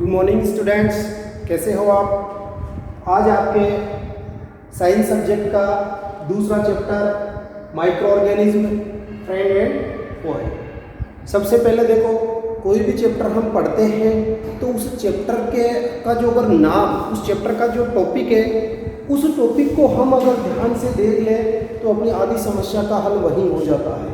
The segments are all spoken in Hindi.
गुड मॉर्निंग स्टूडेंट्स, कैसे हो आप। आज आपके साइंस सब्जेक्ट का दूसरा chapter micro organism friend and Foy. सबसे पहले देखो, कोई भी चैप्टर हम पढ़ते हैं तो उस चैप्टर के का जो अगर नाम, उस चैप्टर का जो टॉपिक है, उस टॉपिक को हम अगर ध्यान से देख लें तो अपनी आधी समस्या का हल वही हो जाता है।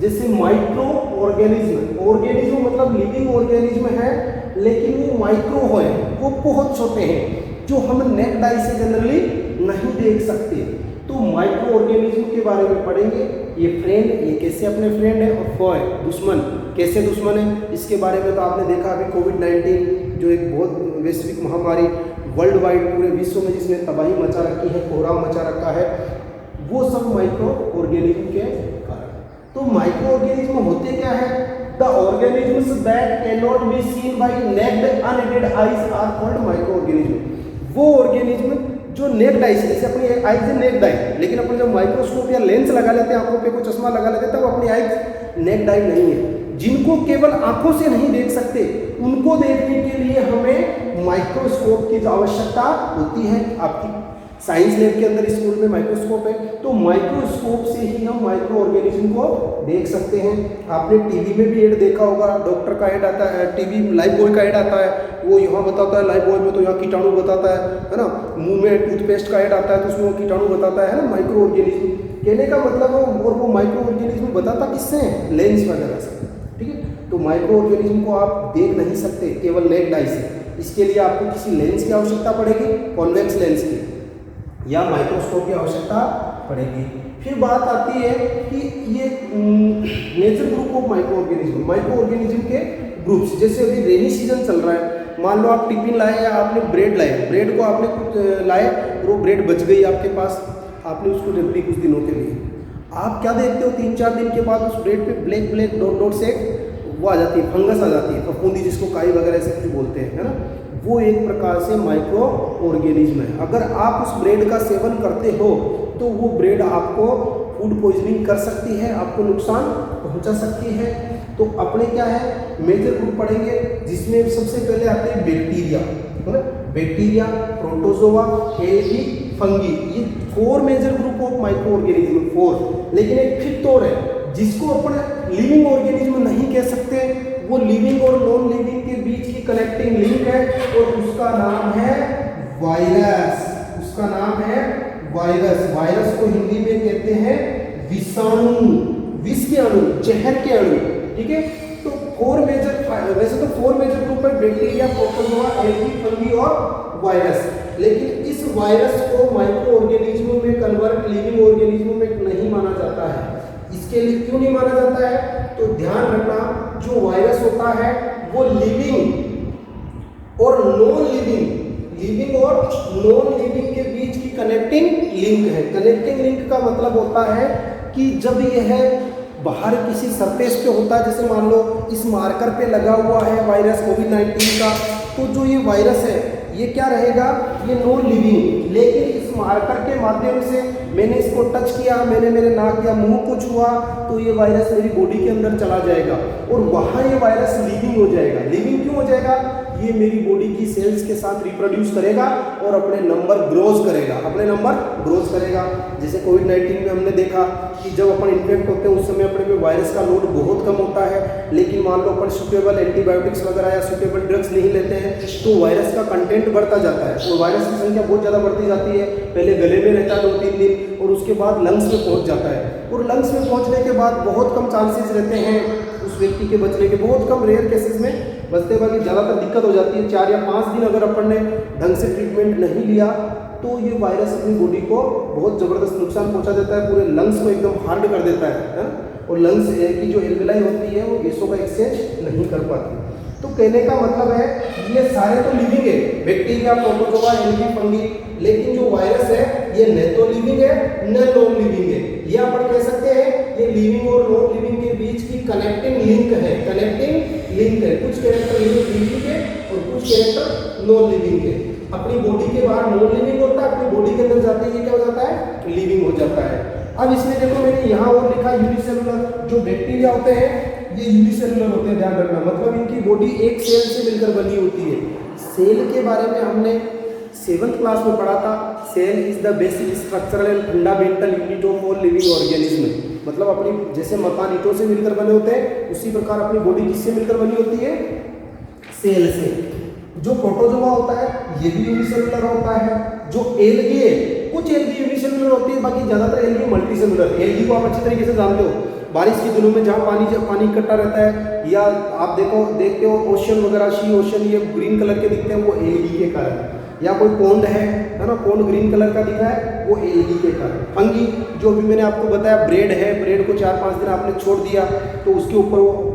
जैसे माइक्रो ऑर्गेनिज्म, ऑर्गेनिज्म मतलब लिविंग ऑर्गेनिज्म है, लेकिन वो माइक्रो है, वो बहुत छोटे हैं जो हम नेक्ड आई से जनरली नहीं देख सकते। तो माइक्रो ऑर्गेनिज्म के बारे में पढ़ेंगे। ये फ्रेंड, ये कैसे अपने फ्रेंड है, और फॉय दुश्मन, कैसे दुश्मन है, इसके बारे में तो आपने देखा अभी कोविड-19 जो एक बहुत वैश्विक महामारी वर्ल्ड वाइड पूरे विश्व में जिसने तबाही मचा रखी है, कोहराम मचा रखा है, वो सब माइक्रो ऑर्गेनिज्म के कारण। तो माइक्रो ऑर्गेनिज्म होते क्या है? The organisms that can not be seen by naked unaided eyes are called micro organism. वो ऑर्गेनिज्म जो नेक्ड आई से, जैसे अपनी आई से नेक्ड आई, लेकिन अपन जब माइक्रोस्कोप या लेंस लगा लेते हैं, आंखों पे कोई चश्मा लगा लेते हैं, तब अपनी आई नेक्ड आई नहीं है। जिनको केवल आंखों से नहीं देख सकते, उनको देखने के लिए हमें माइक्रोस्कोप की आवश्यकता होती है। आपकी साइंस लैब के अंदर स्कूल में माइक्रोस्कोप है, तो माइक्रोस्कोप से ही हम माइक्रो ऑर्गेनिज्म को देख सकते हैं। आपने टीवी में भी ऐड देखा होगा, डॉक्टर का ऐड आता है, टीवी लाइफ बॉय का ऐड आता है, वो यहाँ बताता है लाइफ बॉय में तो यहाँ कीटाणु बताता है ना। मुंह में टूथपेस्ट का ऐड आता है तो उसमें वो कीटाणु बताता है ना, माइक्रो ऑर्गेनिज्म। कहने का मतलब है, और वो माइक्रो ऑर्गेनिज्म बताता किससे है? लेंस वगैरह से, ठीक है। तो माइक्रो ऑर्गेनिज्म को आप देख नहीं सकते केवल नेक्ड आई से, इसके लिए आपको किसी लेंस की आवश्यकता पड़ेगी, कॉन्वेक्स लेंस की, या माइक्रोस्कोप की आवश्यकता पड़ेगी। फिर बात आती है कि ये nature group of micro organism, micro organism के ग्रुप्स। जैसे अभी रेनी सीजन चल रहा है, मान लो आप टिफिन लाए या आपने ब्रेड लाए, ब्रेड को आपने कुछ लाए और वो ब्रेड बच गई आपके पास, आपने उसको रख दी कुछ दिनों के लिए। आप क्या देखते हो, 3-4 दिन के बाद उस ब्रेड पे ब्लैक ब्लैक डॉट डॉट से वो आ जाती है, फंगस आ जाती है, फफूंदी जिसको काई वगैरह से कुछ बोलते हैं, है ना। वो एक प्रकार से माइक्रो ऑर्गेनिज्म है। अगर आप उस ब्रेड का सेवन करते हो तो वो ब्रेड आपको फूड पॉइजनिंग कर सकती है, आपको नुकसान पहुंचा सकती है। तो अपने क्या है, मेजर ग्रुप पढ़ेंगे, जिसमें सबसे पहले आते हैं बैक्टीरिया, है ना। बैक्टीरिया, प्रोटोजोआ, एल्गी, फंगी, ये 4 major group of micro organism, 4। लेकिन एक फिफ्थ और है जिसको अपन लिविंग ऑर्गेनिज्म नहीं कह सकते, वो लिविंग और नॉन लिविंग के बीच की कनेक्टिंग लिंक है, और उसका नाम है वायरस। उसका नाम है वायरस। वायरस को हिंदी में कहते हैं विषाणु, विष के अणु, जहर के अणु, ठीक है। तो 4 मेजर, वैसे तो 4 मेजर ग्रुप है, बैक्टीरिया, प्रोटोजोआ, एल्गी, फंगी और वायरस। लेकिन इस वायरस को माइक्रो ऑर्गेनिज्म में कन्वर्ट लिविंग ऑर्गेनिज्म में नहीं माना जाता है। इसके लिए क्यों नहीं माना जाता है? तो ध्यान रखना, जो वायरस होता है वो लिविंग और नॉन लिविंग, लिविंग और नॉन लिविंग के बीच की कनेक्टिंग लिंक है। कनेक्टिंग लिंक का मतलब होता है कि जब यह बाहर किसी सरफेस पे होता है, जैसे मान लो इस मार्कर पे लगा हुआ है वायरस कोविड-19 का, तो जो ये वायरस है ये क्या रहेगा, ये नॉन लिविंग। लेकिन इस मार्कर के माध्यम से मैंने इसको टच किया, मैंने मेरे नाक या मुंह को छुआ, तो ये वायरस मेरी बॉडी के अंदर चला जाएगा और वहाँ ये वायरस लिविंग हो जाएगा। लिविंग क्यों हो जाएगा? ये मेरी बॉडी की सेल्स के साथ रिप्रोड्यूस करेगा और अपने नंबर ग्रोज करेगा, अपने नंबर ग्रोज करेगा। जैसे कोविड-19 में हमने देखा कि जब अपन इन्फेक्ट होते हैं उस समय अपने में वायरस का लोड बहुत कम होता है, लेकिन मान लो अपन सूटेबल एंटीबायोटिक्स वगैरह या सूटेबल ड्रग्स नहीं लेते हैं तो वायरस का कंटेंट बढ़ता जाता है, और वायरस की संख्या बहुत ज़्यादा बढ़ती जाती है। पहले गले में रहता है 2-3 दिन, और उसके बाद लंग्स में पहुँच जाता है, और लंग्स में पहुँचने के बाद बहुत कम चांसेस रहते हैं उस व्यक्ति के बचने के, बहुत कम रेयर केसेस में बचते, बाकी ज़्यादातर दिक्कत हो जाती है। 4 या 5 दिन अगर अपन ने ढंग से ट्रीटमेंट नहीं लिया तो ये वायरस अपनी बॉडी को बहुत ज़बरदस्त नुकसान पहुंचा देता है, पूरे लंग्स को एकदम हार्ड कर देता है, और लंग्स की जो एल्वेलाई होती है वो गैसों का एक्सचेंज नहीं कर पाती। तो कहने का मतलब है ये सारे तो लिविंग है, बैक्टीरिया, प्रोटोजोआ, एल्गी, फंगी, लेकिन जो वायरस है ये न तो लिविंग है न नॉन लिविंग है। ये अपन कह सकते हैं ये लिविंग और नॉन लिविंग के बीच की कनेक्टिंग लिंक है, कनेक्टिंग लिंक है। कुछ कैरेक्टर लिविंग है और कुछ कैरेक्टर नॉन लिविंग है। अपनी बॉडी के बाहर नॉन लिविंग होता है, अपनी बॉडी के अंदर जाते ही क्या हो जाता है, लिविंग हो जाता है। अब इसमें देखो मैंने यहाँ और लिखा यूनिसेलुलर। जो बैक्टीरिया होते हैं ये यूनिसेलुलर होते हैं, ध्यान रखना, मतलब इनकी बॉडी एक सेल से मिलकर बनी होती है। सेल के बारे में हमने 7th क्लास में पढ़ा था। Cell is the basic structural and fundamental unit of all living organism. मतलब अपनी जैसे मकान ईंटों से मिलकर बने होते हैं, उसी प्रकार अपनी बॉडी किससे मिलकर बनी होती है? सेल से। जो प्रोटोजोआ होता है ये भी यूनिसेलुलर होता है। जो एल्गी है, कुछ एल्गी यूनिसेलुलर होती है, बाकी ज्यादातर एल्गी मल्टीसेलुलर। एल्गी को आप अच्छी तरीके से जानते हो, बारिश के दिनों में जहाँ पानी इकट्ठा रहता है, या आप देखते हो ओशन वगैरह, सी ओशन ये ग्रीन कलर के दिखते हैं, वो एल्गी के कारण। या कोई पोंड है ना, पोंड ग्रीन कलर का दिखा है, वो एल्गी के कारण। फंगी, जो भी मैंने आपको बताया, ब्रेड है, ब्रेड को 4-5 दिन आपने छोड़ दिया तो उसके ऊपर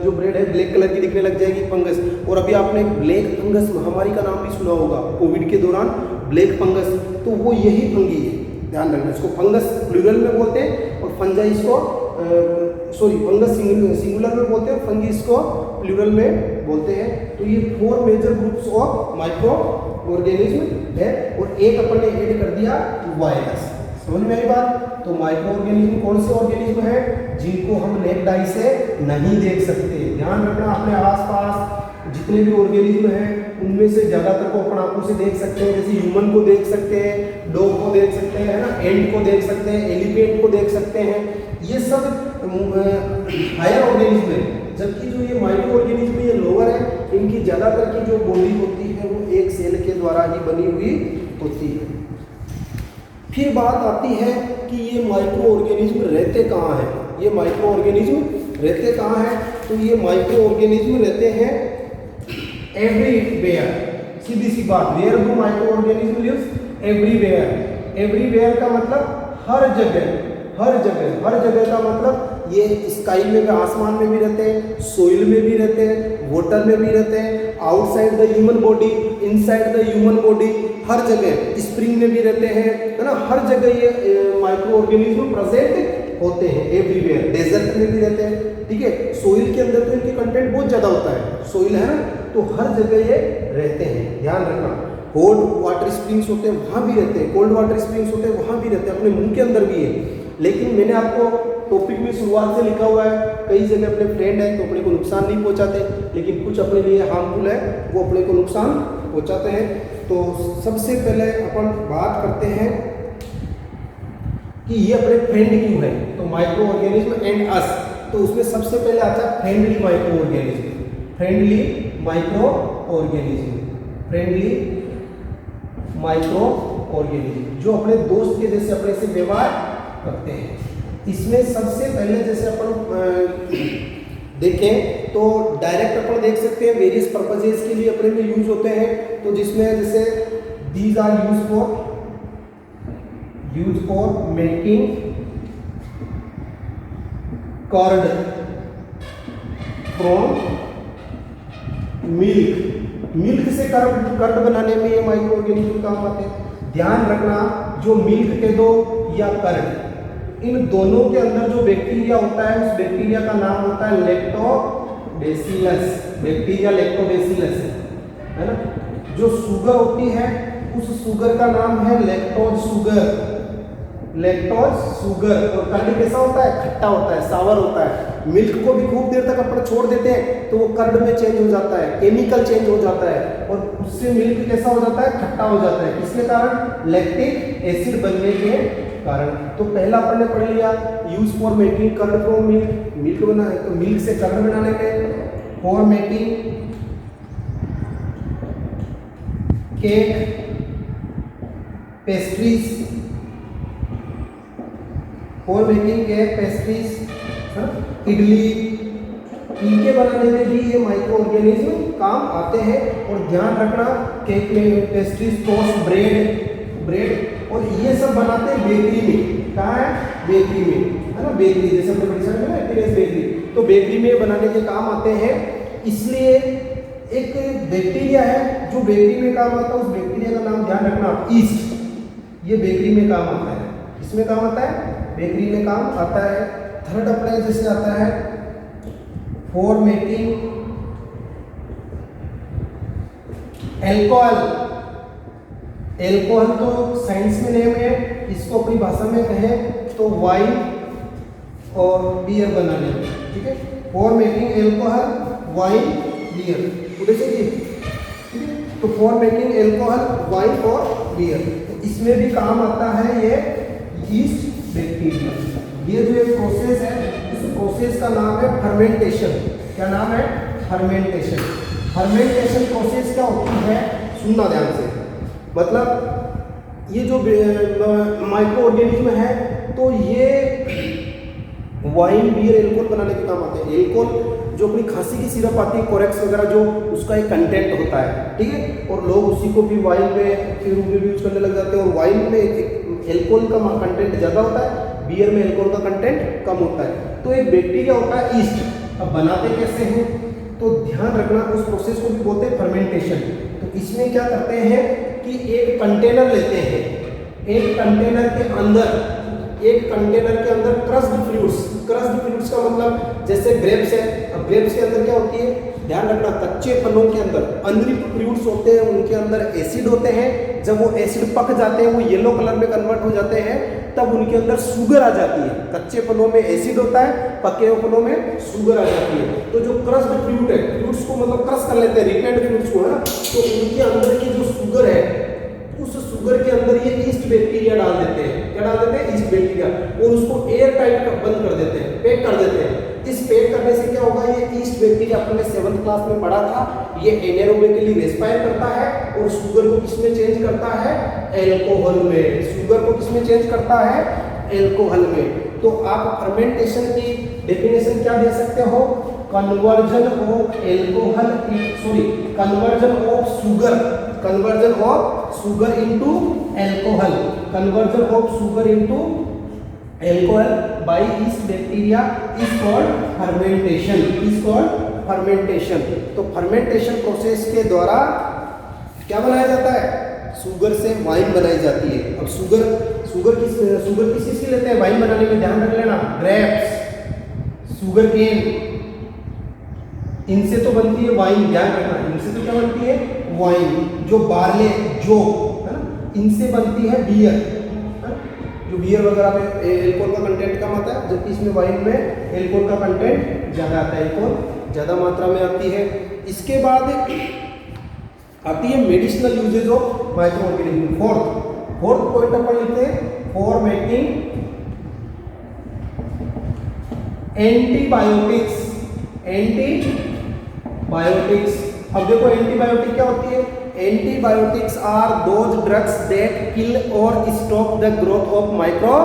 जो ब्रेड है ब्लैक कलर की दिखने लग जाएगी, फंगस। और अभी आपने ब्लैक फंगस महामारी का नाम भी सुना होगा, कोविड के दौरान ब्लैक फंगस, तो वो यही फंगी है। ध्यान रखना, इसको फंगस प्लूरल में बोलते हैं, और फंजाई इसको फंगस सिंगुलर में बोलते हैं, फंगी इसको प्लूरल में बोलते हैं। तो ये 4 major groups of micro organism है, और एक अपन ने ऐड कर दिया वायरस। समझ में आई बात? तो माइक्रो ऑर्गेनिज्म कौन से ऑर्गेनिज्म है? जिनको हम नेक्ड आई से नहीं देख सकते। ध्यान रखना, अपने आसपास जितने भी ऑर्गेनिज्म हैं उनमें से ज्यादातर को अपन आंखों से देख सकते हैं। जैसे ह्यूमन को देख सकते हैं, डॉग को देख सकते हैं, है ना, एंट को देख सकते हैं, एलिफेंट को देख सकते हैं। ये सब हायर ऑर्गेनिज्म है, जबकि जो ये माइक्रो ऑर्गेनिज्म ये लोअर है, इनकी ज्यादातर की जो बॉडी होती है वो एक सेल के द्वारा ही बनी हुई होती है। फिर बात आती है कि ये माइक्रो ऑर्गेनिज्म रहते कहाँ हैं? ये माइक्रो ऑर्गेनिज्म रहते कहाँ हैं? तो ये माइक्रो ऑर्गेनिज्म रहते हैं एवरीवेयर। सीधी सी बात, where do micro organism lives? Everywhere. Everywhere का मतलब हर जगह, हर जगह। हर जगह का मतलब ये स्काई में भी, आसमान में भी रहते हैं, सोइल में भी रहते हैं, वाटर में भी रहते हैं, outside the human body, inside the human body, हर जगह। स्प्रिंग में भी रहते हैं, है ना, हर जगह ये माइक्रो ऑर्गेनिज्म प्रेजेंट होते हैं एवरीवेयर। डेजर्ट में भी रहते हैं, ठीक है। सोइल के अंदर तो इनके कंटेंट बहुत ज़्यादा होता है, सोइल है ना, तो हर जगह ये रहते हैं। ध्यान रखना, हॉट वाटर स्प्रिंग्स होते हैं वहाँ भी रहते हैं, कोल्ड वाटर स्प्रिंग्स होते हैं वहाँ भी रहते हैं, अपने मुंह के अंदर भी है। लेकिन मैंने आपको टॉपिक में शुरुआत से लिखा हुआ है, कई जगह अपने फ्रेंड है तो अपने को नुकसान नहीं पहुंचाते, लेकिन कुछ अपने लिए हार्मफुल है, वो अपने को नुकसान पहुंचाते हैं। तो सबसे पहले अपन बात करते हैं कि ये अपने फ्रेंड क्यों है। तो माइक्रो ऑर्गेनिज्म एंड अस, तो उसमें सबसे पहले आता है friendly micro organism. Friendly micro organism, friendly micro organism, जो अपने दोस्त के जैसे अपने से व्यवहार करते हैं। इसमें सबसे पहले जैसे अपन देखें तो डायरेक्ट अपन देख सकते हैं वेरियस पर्पजेस के लिए अपने में यूज होते हैं। तो जिसमें जैसे these are use for making curd from milk से कर्ड बनाने में ये माइक्रो ऑर्गेनिज्म काम आते हैं। ध्यान रखना, जो मिल्क के दो या कर्ड, इन दोनों के अंदर जो बैक्टीरिया होता है उस बैक्टीरिया का नाम होता है लैक्टोबैसिलस। बैक्टीरिया लैक्टोबैसिलस है ना। जो शुगर होती है उस शुगर का नाम है लैक्टोज शुगर, लैक्टोज शुगर। और कर्ड कैसा होता है? खट्टा होता है, सावर होता है। मिल्क को भी खूब देर तक अपन छोड़ देते हैं तो वो कर्ड में चेंज हो जाता है, केमिकल चेंज हो जाता है, और उससे मिल्क कैसा हो जाता है? खट्टा हो जाता है। किसके कारण? लैक्टिक एसिड बनने के कारण। तो पहला अपन ने पढ़ लिया use for making curd from milk, milk बना है तो मिल्क से कर्ड बनाने में। For making cake, pastries, for making cake, pastries, idli, इनके बनाने में भी ये माइक्रो ऑर्गेनिज्म काम आते हैं। और ध्यान रखना, केक में, पेस्ट्रीज, टोस्ट, ब्रेड और ये सब बनाते हैं बेकरी में। कहाँ है? बेकरी में, है ना। बेकरी जैसे अपने परिसर में ना एक्टिवेस बेकरी, तो बेकरी में बनाने के काम आते हैं। इसलिए एक बैक्टीरिया है जो बेकरी में काम आता है, उस बैक्टीरिया का नाम ध्यान रखना, ईस्ट। ये बेकरी में काम आता है। किसमें काम आता है? बेकरी में काम आता है। थर्ड अपने जैसे आता है फॉर मेकिंग एल्कोहल। एल्कोहल तो साइंस में नेम है, इसको अपनी भाषा में कहें तो वाइन और बियर बनाने में, ठीक है। For making alcohol, wine, beer, उधर से ठीक है। तो फॉर मेकिंग एल्कोहल, वाइन और बियर। तो इसमें भी काम आता है ये यीस्ट बैक्टीरिया। ये जो एक प्रोसेस है, इस प्रोसेस का नाम है फर्मेंटेशन। क्या नाम है? फर्मेंटेशन। फर्मेंटेशन प्रोसेस क्या होती है, सुनना ध्यान से। मतलब ये जो माइक्रो ऑर्गेनिज्म है, तो ये वाइन, बियर, एल्कोहल बनाने के काम आते हैं। एल्कोहल जो अपनी खांसी की सिरप आती है, कोरेक्स वगैरह, जो उसका एक कंटेंट होता है, ठीक है, और लोग उसी को भी वाइन में के रूप में भी यूज करने लग जाते हैं। और वाइन में एल्कोहल का कंटेंट ज़्यादा होता है, बियर में एल्कोहल का कंटेंट कम होता है। तो एक बैक्टीरिया होता है ईस्ट। अब बनाते कैसे हैं, तो ध्यान रखना, उस प्रोसेस को भी बोलते हैं फर्मेंटेशन। तो इसमें क्या करते हैं कि एक कंटेनर लेते हैं, एक कंटेनर के अंदर क्रस्ड फ्रूट्स का मतलब जैसे ग्रेप्स है। अब ग्रेप्स के अंदर क्या होती है, ध्यान रखना, कच्चे फलों के अंदर अंदर फ्रूट्स होते हैं, उनके अंदर एसिड होते हैं। जब वो एसिड पक जाते हैं, वो येलो कलर में कन्वर्ट हो जाते हैं, तब उनके अंदर शुगर आ जाती है। कच्चे फलों में एसिड होता है, पके हुए फलों में शुगर आ जाती है। तो जो क्रस्ड फ्रूट है, फ्रूट्स को मतलब क्रश कर लेते हैं, रिपेंड फ्रूट्स को, है ना, तो उनके अंदर की जो शुगर है, उस शुगर के अंदर ये ईस्ट बैक्टीरिया डाल देते हैं। क्या डाल देते हैं? East bacteria. और उसको एयर टाइट बंद कर देते हैं, पैक कर देते हैं। इस पैक करने से क्या होगा, ये ईस्ट बैक्टीरिया अपने 7th क्लास में पढ़ा था, ये एनारोबिकली रेस्पायर करता है और शुगर को किसमें चेंज करता है? एल्कोहल में। शुगर को किसमें चेंज करता है? एल्कोहल में। तो आप फर्मेंटेशन की डेफिनेशन क्या दे सकते हो? Conversion of sugar into alcohol by yeast bacteria is called fermentation. तो फर्मेंटेशन प्रोसेस के द्वारा क्या बनाया जाता है? शुगर से वाइन बनाई जाती है। अब शुगर किस चीज की लेते हैं वाइन बनाने में? ध्यान रख लेना, ग्रेप्स, शुगर केन, इनसे तो बनती है वाइन। ध्यान रखना, इनसे तो क्या बनती है? वाइन। जो बार्ले, जो है ना, इनसे बनती है बियर। जो बियर वगैरह में एल्कोहल का कंटेंट कम आता है, जबकि इसमें वाइन में एल्कोहल का कंटेंट ज़्यादा आता है, एल्कोहल ज़्यादा मात्रा में आती है। इसके बाद आती है medicinal uses of micro organism. Fourth point अपन लिखते हैं, फॉर मेकिंग एंटीबायोटिक्स। अब देखो एंटीबायोटिक क्या होती है? Antibiotics are those drugs that kill or stop the growth of micro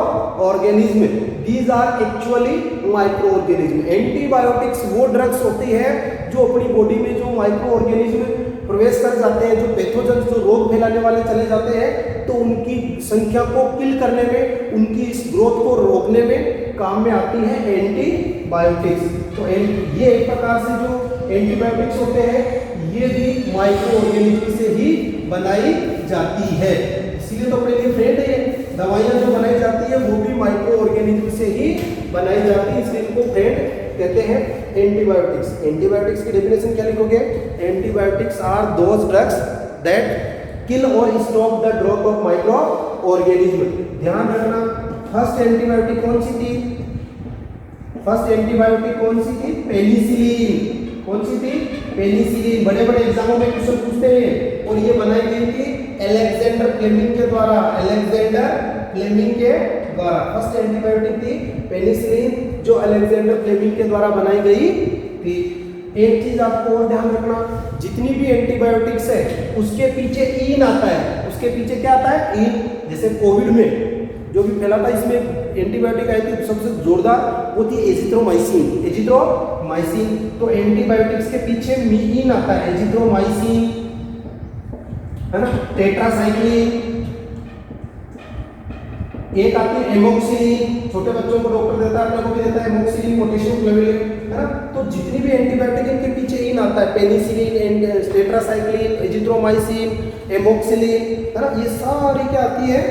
organism. These are actually microorganism. Antibiotics वो ड्रग्स होती है जो अपनी बॉडी में जो माइक्रो ऑर्गेनिज्म प्रवेश कर जाते हैं, जो पैथोजन, जो रोग फैलाने वाले चले जाते हैं, तो उनकी संख्या को किल करने में, उनकी इस ग्रोथ को रोकने में काम में आती है एंटीबायोटिक्स। तो ये एक प्रकार से जो एंटीबायोटिक्स होते हैं, ये भी माइक्रो ऑर्गेनिज्म से ही बनाई जाती है। इसीलिए तो अपने लिए फ्रेंड है, दवाइयाँ जो बनाई जाती है वो भी माइक्रो ऑर्गेनिज्म से ही बनाई जाती है, इसलिए इनको फ्रेंड कहते हैं एंटीबायोटिक्स। एंटीबायोटिक्स की डेफिनेशन क्या लिखोगे? Antibiotics are those drugs that kill or stop the growth of micro organism. ध्यान रखना, फर्स्ट एंटीबायोटिक कौन सी थी? पेनिसिलिन। कौन सी थी? पेनिसिलिन। बड़े बड़े एग्जामों में क्वेश्चन पूछते हैं, और ये बनाई गई थी अलेक्जेंडर फ्लेमिंग के द्वारा। फर्स्ट एंटीबायोटिक थी पेनिसिलिन, जो अलेक्जेंडर फ्लेमिंग के द्वारा बनाई गई थी। एक चीज आपको और ध्यान रखना, जितनी भी एंटीबायोटिक्स है उसके पीछे ईन आता है। उसके पीछे क्या आता है? ईन। जैसे कोविड में जो भी फैला था, इसमें एंटीबायोटिक आई थी सबसे जोरदार, वो थी एजिथ्रोमाइसिन। तो एंटीबायोटिक्स के पीछे ईन आता है, एजिथ्रोमाइसिन, है ना, टेट्रासाइक्लिन। एक आती है एमोक्सिलिन, छोटे बच्चों को डॉक्टर देता है, अपने को भी देता है एमोक्सिलिन, पोटेशियम क्लोराइड, है ना। तो जितनी भी एंटीबायोटिक इनके पीछे इन आता है, पेनिसिलिन, टेट्रासाइक्लिन, एजिथ्रोमाइसिन, एमोक्सिलिन, है ना, ये सारी क्या आती है?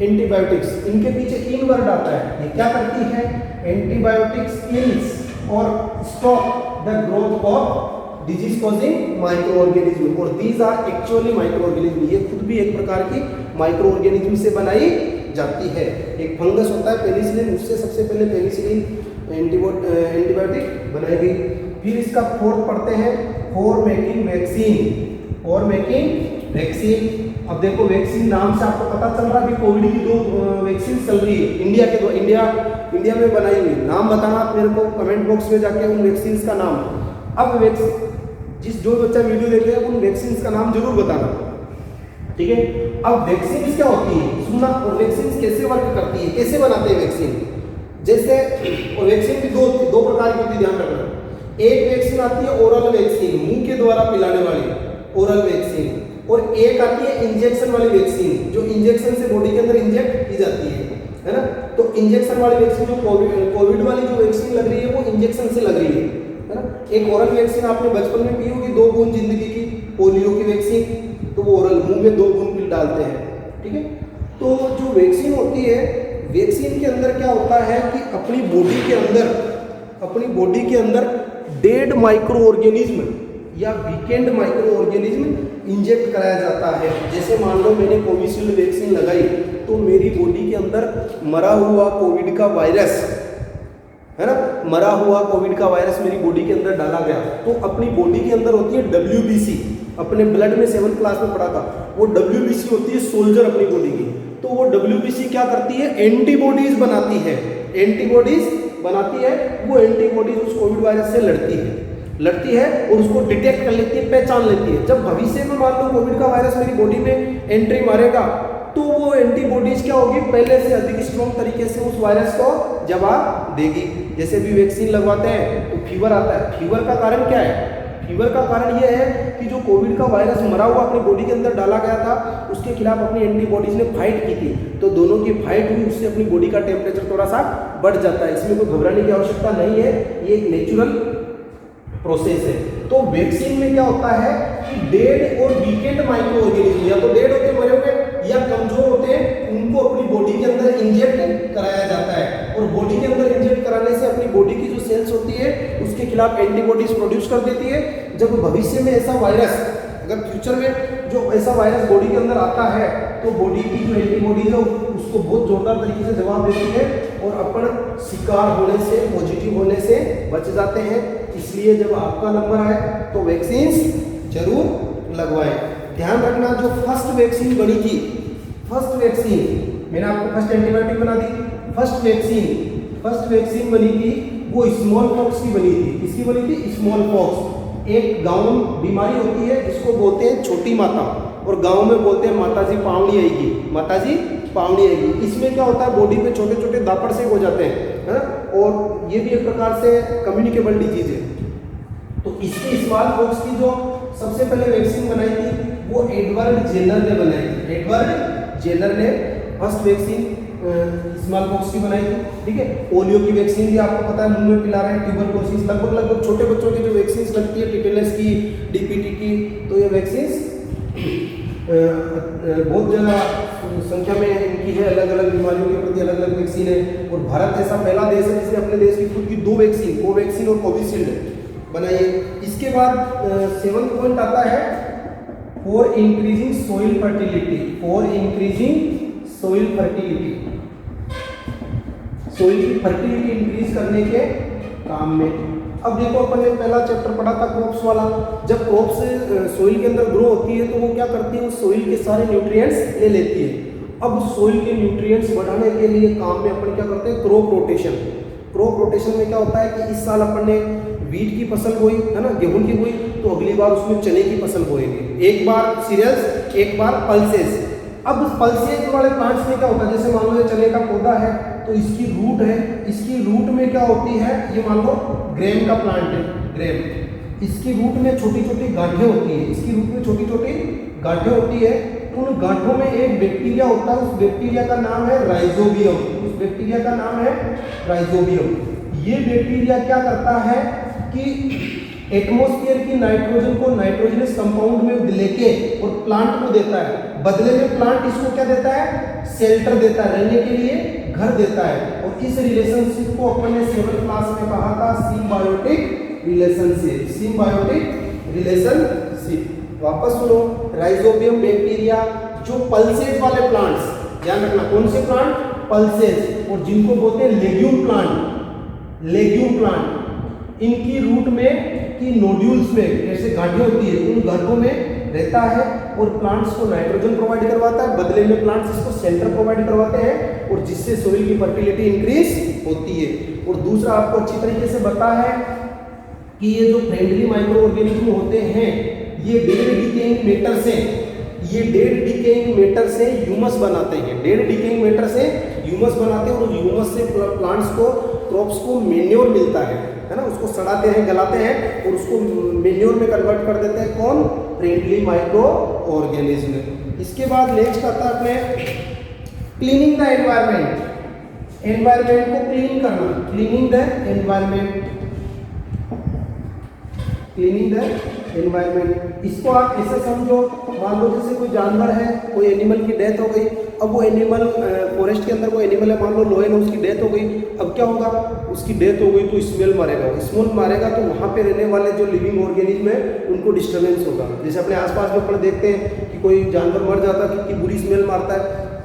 एंटीबायोटिक्स। इनके पीछे इन वर्ड आता है। ये क्या करती है? Antibiotics kills or stop the growth of disease causing micro organism, और these are actually microorganism. ये खुद भी एक प्रकार की माइक्रो ऑर्गेनिज्म से बनाई जाती है। एक फंगस होता है पेनिसिलिन, उससे सबसे पहले पेनिसिलिन एंटीबायोटिक बनाई गई। फिर इसका फोर्थ पढ़ते हैं, for making vaccine. For making vaccine. अब देखो वैक्सीन नाम से आपको पता चल रहा है, अभी कोविड की 2 वैक्सीन चल रही है इंडिया में बनाई हुई। नाम बताना आप मेरे को कमेंट बॉक्स में जाके उन वैक्सीन का नाम। अब जो बच्चा वीडियो देख रहे हैं उन वैक्सीन का नाम जरूर बताना, ठीक है। अब वैक्सीन क्या होती है सुनना, और वैक्सीन कैसे वर्क करती है, कैसे बनाते हैं वैक्सीन। जैसे और वैक्सीन भी दो प्रकार की होती है, ध्यान रखना। एक वैक्सीन आती है ओरल वैक्सीन, मुंह के द्वारा पिलाने वाली ओरल वैक्सीन, और एक आती है इंजेक्शन वाली वैक्सीन, जो इंजेक्शन से बॉडी के अंदर इंजेक्ट की जाती है ना। तो इंजेक्शन वाली वैक्सीन, जो कोविड वाली जो वैक्सीन लग रही है वो इंजेक्शन से लग रही है ना। एक ओरल वैक्सीन आपने बचपन में पी होगी, 2 बूंद जिंदगी की, पोलियो की वैक्सीन, तो वो ओरल मुंह में 2 बूंद पिल डालते हैं, ठीक है। तो जो वैक्सीन होती है, वैक्सीन के अंदर क्या होता है कि अपनी बॉडी के अंदर डेड माइक्रो ऑर्गेनिज्म या वीकेंड माइक्रो ऑर्गेनिज्म इंजेक्ट कराया जाता है। जैसे मान लो मैंने कोविशील्ड वैक्सीन लगाई, तो मेरी बॉडी के अंदर मरा हुआ कोविड का वायरस है ना, मरा हुआ कोविड का वायरस मेरी बॉडी के अंदर डाला गया। तो अपनी बॉडी के अंदर होती है WBC, अपने ब्लड में 7th क्लास में पढ़ा था, वो WBC होती है सोल्जर अपनी बॉडी की। तो वो WBC क्या करती है, एंटीबॉडीज बनाती है, वो एंटीबॉडीज उस कोविड वायरस से लड़ती है और उसको डिटेक्ट कर लेती है, पहचान लेती है। जब भविष्य में मान लो कोविड का वायरस मेरी बॉडी में एंट्री मारेगा, तो वो एंटीबॉडीज क्या होगी, पहले से अधिक स्ट्रॉन्ग तरीके से उस वायरस को जवाब देगी। जैसे भी वैक्सीन लगवाते हैं तो फीवर आता है, फीवर का कारण क्या है, फीवर का कारण यह है कि जो कोविड का वायरस मरा हुआ अपनी बॉडी के अंदर डाला गया था, उसके खिलाफ अपनी एंटीबॉडीज ने फाइट की थी, तो दोनों की फाइट हुई, उससे अपनी बॉडी का टेम्परेचर थोड़ा सा बढ़ जाता है। इसमें कोई घबराने की आवश्यकता नहीं है, ये एक नेचुरल प्रोसेस है। तो वैक्सीन में क्या होता है कि डेड और वीकेंड माइक्रो ऑर्गेनिज्म, या तो डेड होते हैं, मरे हुए या कमजोर होते हैं, उनको अपनी बॉडी के अंदर इंजेक्ट कराया जाता है, और बॉडी के अंदर इंजेक्ट कराने से अपनी बॉडी की जो सेल्स होती है उसके खिलाफ एंटीबॉडीज प्रोड्यूस कर देती है। जब भविष्य में ऐसा वायरस, अगर फ्यूचर में जो ऐसा वायरस बॉडी के अंदर आता है, तो बॉडी की जो एंटीबॉडीज है उसको बहुत जोरदार तरीके से जवाब देती है, और अपन शिकार होने से, पॉजिटिव होने से बच जाते हैं। इसलिए जब आपका नंबर आए तो वैक्सीन जरूर लगवाएं। ध्यान रखना, जो फर्स्ट वैक्सीन बनी थी, फर्स्ट वैक्सीन मैंने आपको फर्स्ट एंटीबायोटिक बना दी, फर्स्ट वैक्सीन बनी थी वो स्मॉल पॉक्स की बनी थी। किसकी बनी थी, स्मॉल पॉक्स। एक गांव में बीमारी होती है जिसको बोलते हैं छोटी माता, और गांव में बोलते हैं माताजी पावनी आएगी। इसमें क्या होता है, बॉडी पे छोटे छोटे दापड़ से हो जाते हैं, है ना, और ये भी एक प्रकार से कम्युनिकेबल डिजीज है। तो इसके स्मॉल पॉक्स की जो सबसे पहले वैक्सीन बनाई थी वो एडवर्ड जेनर ने बनाई थी। एडवर्ड जेनर ने फर्स्ट वैक्सीन स्मॉल पॉक्स की बनाई थी, ठीक है। पोलियो की वैक्सीन भी आपको पता है, मुंह में पिला रहे हैं, ट्यूबरकुलोसिस, लगभग छोटे बच्चों की जो वैक्सीन लगती है, टिटेनस की, DPT की, तो ये वैक्सीन बहुत ज़्यादा संख्या में इनकी है, अलग अलग बीमारियों के प्रति अलग अलग वैक्सीन है। और भारत ऐसा पहला देश है जिसने अपने देश की खुद की 2 वैक्सीन, कोवैक्सीन और कोविशील्ड बनाई है। इसके बाद 7th पॉइंट आता है for increasing soil fertility, soil की फर्टिलिटी इंक्रीज करने के काम में। अब देखो अपन ने पहला चैप्टर पढ़ा था क्रॉप्स वाला। जब क्रॉप्स सोइल के अंदर ग्रो होती है तो वो क्या करती है, उस सोइल के सारे न्यूट्रिएंट्स ले लेती है। अब सोइल के न्यूट्रिएंट्स बढ़ाने के लिए काम में अपन क्या करते हैं, क्रॉप रोटेशन में क्या होता है कि इस साल अपन ने वीट की फसल बोई, है ना, गेहूं की बोई, तो अगली बार उसमें चने की फसल बोएंगे। एक बार सीरियल्स, एक बार पल्सेस। अब पल्सेस वाले प्लांट्स में क्या होता है, जैसे मान लो ये चने का पौधा है तो इसकी रूट है, इसकी रूट में क्या होती है, ये मान लो ग्रेम का प्लांट है, ग्रेम, इसकी रूट में छोटी छोटी गांठें होती है, उन गांठों में एक बैक्टीरिया होता है, उस बैक्टीरिया का नाम है राइजोबियम। ये बैक्टीरिया क्या करता है कि एटमॉस्फेयर की नाइट्रोजन को नाइट्रोजनस कंपाउंड में लेके और प्लांट को देता है। बदले में प्लांट इसको क्या देता है, शेल्टर देता है, रहने के लिए घर देता है। और इस रिलेशनशिप को अपन ने 7th क्लास में कहा था सिम्बायोटिक रिलेशनशिप। वापस सुनो, राइजोबियम बैक्टीरिया जो पल्सेज वाले प्लांट्स, ध्यान रखना कौन से प्लांट, पल्सेज, और जिनको बोलते हैं लेग्यूम प्लांट, इनकी रूट में कि नोड्यूल्स में जैसे गांठें होती है उन गांठों में रहता है और प्लांट्स को नाइट्रोजन प्रोवाइड करवाता है, बदले में प्लांट्स इसको सेंटर प्रोवाइड करवाते हैं और जिससे सोइल की फर्टिलिटी इंक्रीज होती है। और दूसरा आपको अच्छी तरीके से पता है कि ये जो फ्रेंडली माइक्रो ऑर्गेनिज्म होते हैं ये डेड डिकेइंग मैटर से ह्यूमस बनाते हैं, डेड डिकेइंग मैटर से ह्यूमस बनाते हैं और ह्यूमस से प्लांट्स को क्रॉप्स को मेन्योर मिलता है ना, उसको सड़ाते हैं गलाते हैं और उसको मेन्योर में कन्वर्ट कर देते हैं। कौन? Friendly micro organism. इसके बाद नेक्स्ट आता है अपने क्लीनिंग द एनवायरनमेंट, एनवायरनमेंट को क्लीन करना, cleaning the environment, cleaning the environment. इसको आप ऐसे समझो, मान लो जैसे कोई जानवर है, कोई एनिमल की डेथ हो गई, अब वो एनिमल फॉरेस्ट के अंदर कोई एनिमल है, मान लो लोयन है, उसकी डेथ हो गई, अब क्या होगा? उसकी डेथ हो गई तो स्मेल मारेगा, स्मेल मारेगा तो वहाँ पे रहने वाले जो लिविंग ऑर्गेनिज्म है उनको डिस्टर्बेंस होगा। जैसे अपने आसपास में अपन देखते हैं कि कोई जानवर मर जाता है, कितनी बुरी स्मेल मारता है,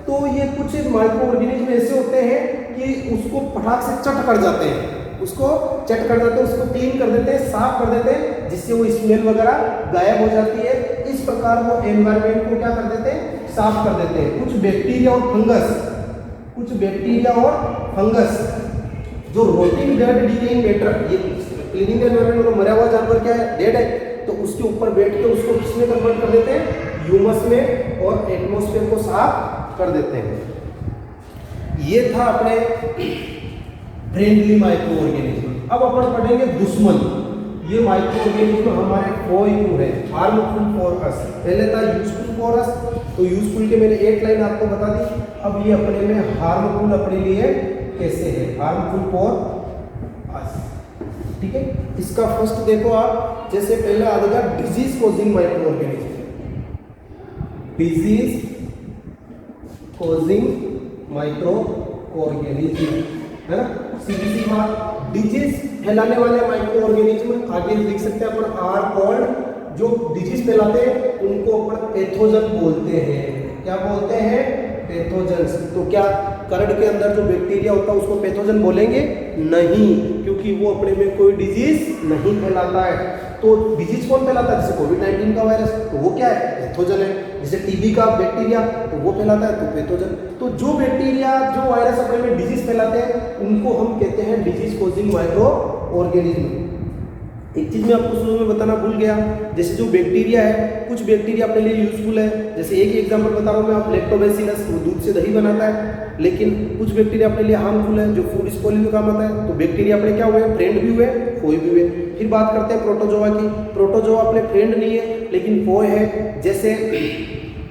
तो ये कुछ माइक्रो ऑर्गेनिज्म ऐसे होते हैं कि उसको फटाक से चट कर जाते हैं, उसको चट कर देते हैं, उसको क्लीन कर देते हैं, साफ कर देते हैं, जिससे वो स्मेल वगैरह गायब हो जाती है। इस प्रकार वो एनवायरनमेंट को क्या कर देते हैं? साफ कर देते हैं। कुछ बैक्टीरिया और फंगस जो रोटिंग डेड डिकेइंग मैटर, ये क्लीनिंग एनवायरनमेंट में मरा हुआ जानवर क्या है? डेड है, तो उसके ऊपर बैठ के उसको किसमें कन्वर्ट कर देते हैं? ह्यूमस में, और एटमॉस्फेयर को साफ कर देते हैं। ये था अपने फ्रेंडली माइक्रो ऑर्गेनिज्म। अब अपन पढ़ेंगे दुश्मन। ये माइक्रो ऑर्गेनिज्म हमारे फॉर यू है, हार्मफुल फॉर अस। पहले था यूजफुल फॉर अस, तो यूजफुल के मैंने एक लाइन आपको बता दी। अब ये अपने में हार्मफुल अपने लिए कैसे है, हार्मफुल फॉर अस, ठीक है। इसका फर्स्ट देखो आप, जैसे पहले आ जाएगा disease causing micro organism, disease causing micro organism, है ना। सीधी सी बात, डिजीज फैलाने वाले माइक्रो ऑर्गेनिज्म आगे लिख सकते हैं अपन, आर कॉल्ड, जो डिजीज फैलाते हैं उनको अपन पैथोजन बोलते हैं। क्या बोलते हैं? पैथोजन्स। तो क्या करड़ के अंदर जो बैक्टीरिया होता है उसको पैथोजन बोलेंगे? नहीं, क्योंकि वो अपने में कोई डिजीज नहीं फैलाता है। तो डिजीज कौन फैलाता है? जैसे कोविड-19 का वायरस, तो वो क्या है? पैथोजन है। जैसे टीबी का बैक्टीरिया, तो वो फैलाता है, तो पैथोजन। तो जो बैक्टीरिया, जो वायरस अपने में डिजीज फैलाते हैं उनको हम कहते हैं डिजीज कॉजिंग माइक्रो ऑर्गेनिज्म। एक चीज मैं आपको शुरू में बताना भूल गया, जैसे जो बैक्टीरिया है, कुछ बैक्टीरिया अपने लिए यूजफुल है। जैसे एक एग्जांपल बता रहा हूँ मैं, आप लैक्टोबैसिलस, वो दूध से दही बनाता है, लेकिन कुछ बैक्टीरिया अपने लिए हार्मफुल है, जो फूड स्पॉइलिंग में काम आता है। तो बैक्टीरिया अपने क्या हुए? फ्रेंड भी हुए, फोए भी हुए। फिर बात करते हैं प्रोटोजोआ की। प्रोटोजोआ अपने फ्रेंड नहीं है लेकिन फोए है। जैसे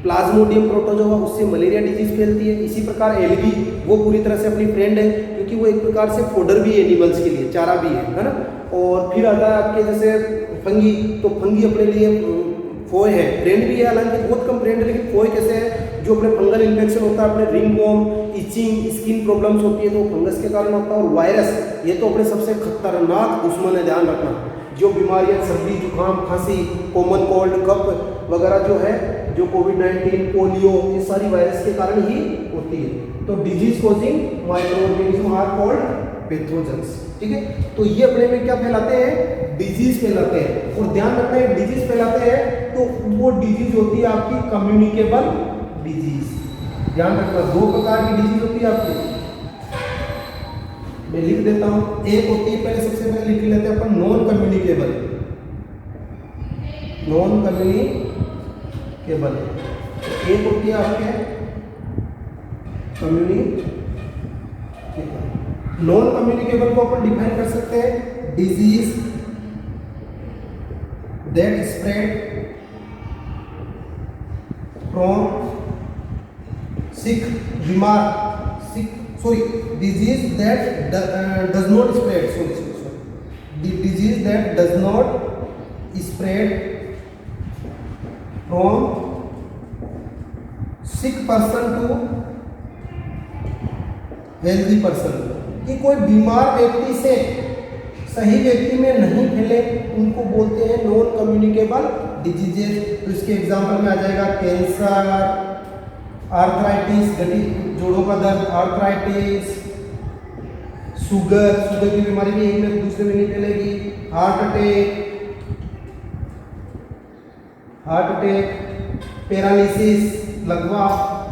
प्लाज्मोडियम प्रोटोजोआ, उससे मलेरिया डिजीज फैलती है। इसी प्रकार एल्गी, वो पूरी तरह से अपनी फ्रेंड है, क्योंकि वो एक प्रकार से फोडर भी है एनिमल्स के लिए, चारा भी है ना। और फिर आता है आपके जैसे फंगी, तो फंगी अपने लिए फोए है, फ्रेंड भी है, हालांकि बहुत कम फ्रेंड है, लेकिन फोए कैसे है? जो अपने फंगल इन्फेक्शन होता है, अपने रिंगवॉर्म, इचिंग, स्किन प्रॉब्लम्स होती है, तो फंगस के कारण होता है। और वायरस, ये तो अपने सबसे खतरनाक दुश्मन है, ध्यान रखना। जो बीमारियां, सर्दी, जुकाम, खांसी, कॉमन कोल्ड, कफ वगैरह जो है, जो कोविड-19, पोलियो, ये सारी वायरस के कारण ही होती है। तो disease causing micro organism are called pathogens, ठीक है। तो ये अपने में क्या फैलाते हैं? डिजीज फैलाते हैं। और ध्यान रखना है, डिजीज फैलाते हैं तो वो डिजीज होती है आपकी कम्युनिकेबल डिजीज। ध्यान रखना, दो प्रकार की डिजीज होती है आपकी, मैं लिख देता हूं। एक होती है, पहले सबसे पहले लिख लेते हैं अपन, नॉन कम्युनिकेबल, नॉन कम्युनिकेबल। एक होती है आपके कम्युनिकेबल। नॉन कम्युनिकेबल को अपन डिफाइन कर सकते हैं, disease that spread from sick, बीमार, sick, sorry, disease that does not spread, sorry, disease that does not spread from sick person to healthy person, कि कोई बीमार व्यक्ति से सही व्यक्ति में नहीं फैले, उनको बोलते हैं नॉन कम्युनिकेबल डिजीजेज। तो इसके एग्जांपल में आ जाएगा कैंसर, आर्थराइटिस, जोड़ों का दर्द, आर्थराइटिस, शुगर की बीमारी भी एक में दूसरे में नहीं फैलेगी, heart attack, heart attack, paralysis, लकवा,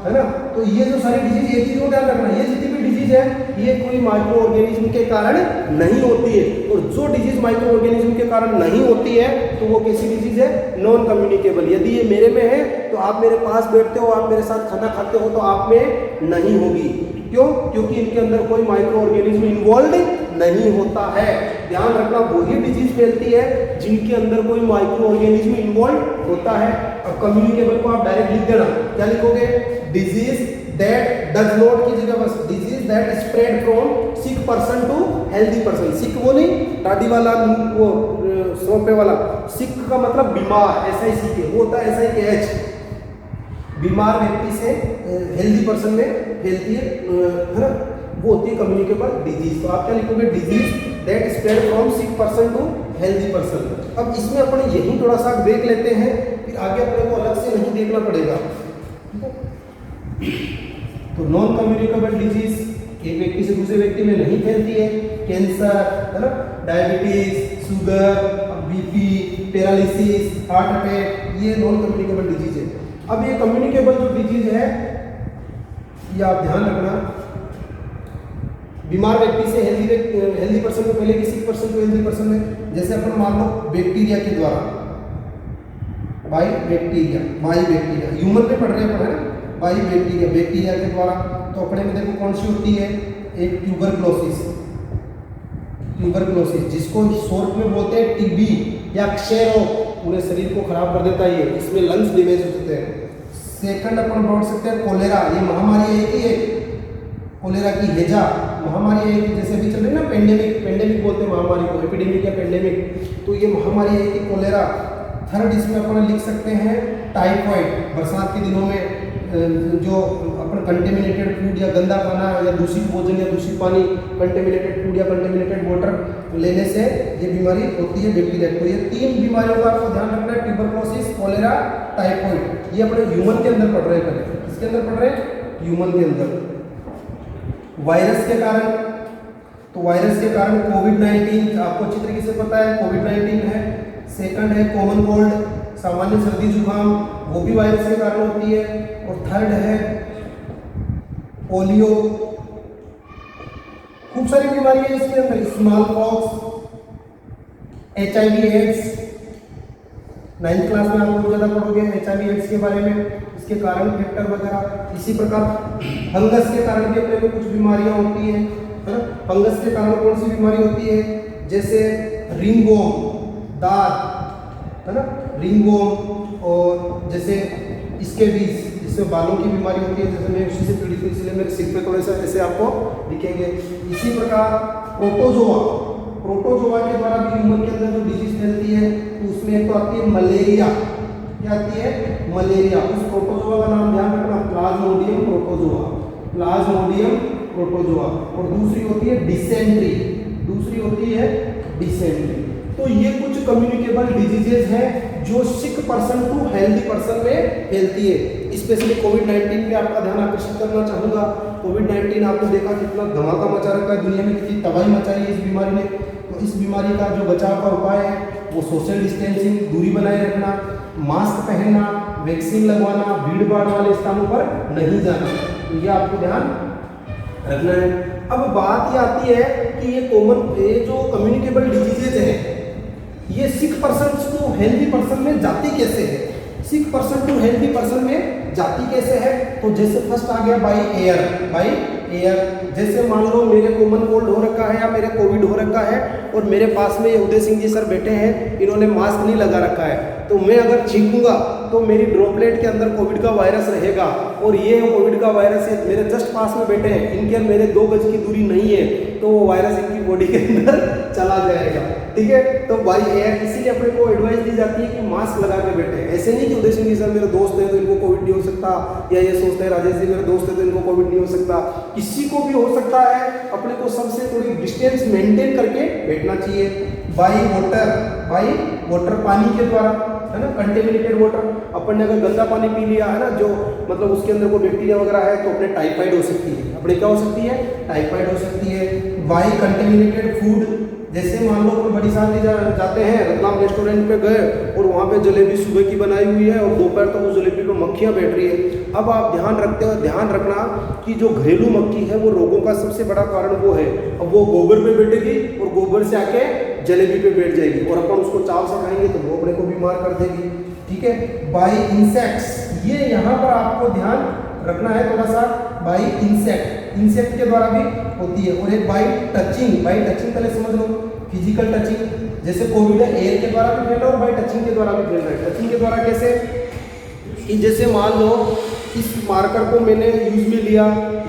है ना। तो ये जो सारी डिजीज, एक चीज को ध्यान रखना, ये जितनी भी डिजीज है ये कोई माइक्रो ऑर्गेनिज्म के कारण नहीं होती है। और जो डिजीज माइक्रो ऑर्गेनिज्म के कारण नहीं होती है तो वो कैसी डिजीज है? Non communicable. यदि ये मेरे में है तो आप मेरे पास बैठते हो, आप मेरे साथ खाना खाते हो तो आप में नहीं होगी। क्यों? क्योंकि इनके अंदर कोई माइक्रो ऑर्गेनिज्म इन्वॉल्व नहीं होता है। ध्यान रखना, वही डिजीज फैलती है जिनके अंदर कोई माइक्रो ऑर्गेनिज्म इन्वॉल्व होता है। अब कम्युनिकेबल को आप डायरेक्ट लिख देना, क्या लिखोगे? डिजीज दैट डज नॉट की जगह बस disease that spread from sick person to healthy person. Sick वो नहीं दाढ़ी वाला, वो सोपे वाला, सिक का मतलब बीमार, ऐसा ही सीखे वो होता है, ऐसा ही एच, बीमार व्यक्ति से हेल्दी पर्सन में फैलती है ना, वो होती है कम्युनिकेबल डिजीज। तो आप क्या लिखोगे? Disease that spread from sick person to healthy person. अब इसमें अपन यही थोड़ा सा देख लेते हैं, फिर आगे अपने को अलग से नहीं देखना पड़ेगा। तो नॉन कम्युनिकेबल डिजीज एक व्यक्ति से दूसरे व्यक्ति में नहीं फैलती है। कैंसर, है ना, diabetes, sugar, BP, paralysis, heart attack, ये नॉन कम्युनिकेबल डिजीज है। अब ये कम्युनिकेबल जो डिजीज है ये आप ध्यान रखना, बीमार व्यक्ति से हेल्दी पर्सन में फैलेगी, सिक पर्सन को हेल्दी पर्सन में। जैसे अपन मान लो बैक्टीरिया के द्वारा, बाई बैक्टीरिया, ह्यूमन पे पढ़ रहे हैं, है ना, बाई बैक्टीरिया के द्वारा। तो अपने में देखो कौन सी होती है? एक ट्यूबरक्लोसिस, जिसको शॉर्ट में बोलते हैं टीबी या क्षय रोग, पूरे शरीर को खराब कर देता है ये, इसमें लंग्स डैमेज हो जाते हैं। सेकंड अपन बोल सकते हैं कोलेरा, ये महामारी है कि कोलेरा की हेजा महामारी है कि, जैसे भी चल रही है ना पेंडेमिक बोलते हैं महामारी को, एपिडेमिक या पेंडेमिक, तो ये महामारी है कि कोलेरा। थर्ड इसमें अपन लिख सकते हैं टाइफाइड, बरसात के दिनों में जो अपन कंटेमिनेटेड फूड या गंदा खाना या दूषित भोजन या दूषित पानी, कंटेमिनेटेड फूड या कंटेमिनेटेड वाटर लेने से ये बीमारी होती है बैक्टीरिया। तो ये तीन बीमारियों का आपको ध्यान रखना है, ट्यूबरक्लोसिस, कोलेरा, टाइफाइड। ये अपने ह्यूमन के अंदर पढ़ रहे हैं, किसके अंदर पढ़ रहे हैं? ह्यूमन के अंदर। वायरस के कारण, तो वायरस के कारण कोविड-19 आपको अच्छी तरीके से पता है, कोविड-19 है। सेकंड है कॉमन कोल्ड, सामान्य सर्दी जुकाम, वो भी वायरस के कारण होती है। और थर्ड है पोलियो, खूब सारी बीमारियां इसके अंदर, small pox, HIV AIDS. 9th class में आप लोग ज़्यादा पढ़ोगे HIV एड्स के बारे में, इसके कारण फैक्टर वगैरह। इसी प्रकार फंगस के कारण भी अपने को कुछ बीमारियां होती हैं, है ना। फंगस के कारण कौन सी बीमारी होती है? जैसे रिंगवॉर्म, दाद, है ना, रिंगवॉर्म। और जैसे इसके बीज, जिसमें बालों की बीमारी होती है, जैसे मैं उसी से पीड़ित हूँ इसलिए मेरे सिर पे थोड़े सा ऐसे आपको दिखेंगे। इसी प्रकार प्रोटोजोआ के द्वारा भी ह्यूमन के अंदर जो डिजीज फैलती है, तो उसमें एक तो आती है मलेरिया। क्या आती है? मलेरिया। उस प्रोटोजोआ का नाम ध्यान रखना, प्लाज्मोडियम प्रोटोजोआ। और दूसरी होती है डिसेंट्री, तो ये कुछ कम्युनिकेबल डिजीजेज हैं जो sick person to healthy person में फैलती है। स्पेशली कोविड-19 पे आपका ध्यान आकर्षित करना चाहूँगा। कोविड-19 आपने देखा कितना धमाका मचा रखा है दुनिया में, कितनी तबाही मचाई है इस बीमारी ने। तो इस बीमारी का जो बचाव का उपाय है वो सोशल डिस्टेंसिंग, दूरी बनाए रखना, मास्क पहनना, वैक्सीन लगवाना, भीड़ भाड़ वाले स्थानों पर नहीं जाना, तो ये आपको ध्यान रखना है। अब बात ये आती है कि ये जो कम्युनिकेबल डिजीजेज है ये sick person to healthy person में जाती कैसे है? Sick person to healthy person में जाती कैसे है? तो जैसे फर्स्ट आ गया बाई एयर। जैसे मान लो मेरे कॉमन कोल्ड हो रखा है या मेरे कोविड हो रखा है और मेरे पास में उदय सिंह जी सर बैठे हैं, इन्होंने मास्क नहीं लगा रखा है, तो मैं अगर छींकूंगा तो मेरी ड्रॉपलेट के अंदर कोविड का वायरस रहेगा। और ये कोविड का वायरस मेरे जस्ट पास में बैठे हैं, इनके मेरे 2 गज की दूरी नहीं है, तो वो वायरस इनकी बॉडी के अंदर चला जाएगा। ठीक है, तो बाई एयर इसीलिए अपने को एडवाइस दी जाती है कि मास्क लगा के बैठे। ऐसे नहीं कि उदय सिंह जी सर मेरे दोस्त हैं तो इनको कोविड नहीं हो सकता, या ये सोचते हैं राजेश जी मेरे दोस्त हैं तो इनको कोविड नहीं हो सकता। किसी को भी हो सकता है, अपने को सबसे थोड़ी डिस्टेंस मेंटेन करके बैठना चाहिए। बाई वाटर पानी के द्वारा, है ना, कंटेमिनेटेड वाटर, अपन ने अगर गंदा पानी पी लिया है ना, जो मतलब उसके अंदर कोई बैक्टीरिया वगैरह है, तो अपने टाइफाइड हो सकती है, अपने क्या हो सकती है, टाइफाइड हो सकती है। बाई कंटेमिनेटेड फूड, जैसे मान लो अपन बड़ी साल जाते हैं, रतलाम रेस्टोरेंट पे गए और वहाँ पे जलेबी सुबह की बनाई हुई है और दोपहर तक उस जलेबी पे मक्खियाँ बैठ रही है। अब आप ध्यान रखना कि जो घरेलू मक्खी है वो रोगों का सबसे बड़ा कारण वो है। अब वो गोबर पे बैठेगी और गोबर से आके जलेबी पे बैठ जाएगी और अपन उसको चाव से खाएंगे तो वो अपने को बीमार कर देगी। ठीक है, बाई इंसेक्ट्स, ये यहाँ पर आपको ध्यान रखना है थोड़ा सा, बाई इंसेक्ट के द्वारा भी होती है। और एक बाई टचिंग पहले समझ लो, फिजिकल टचिंग, जैसे कोविड एयर के द्वारा भी फैल रहा है और बाई टचिंग के द्वारा भी फैल रहा है। टचिंग के द्वारा कैसे, कि जैसे मान लो इस मार्कर को मैंने यूज में लिया,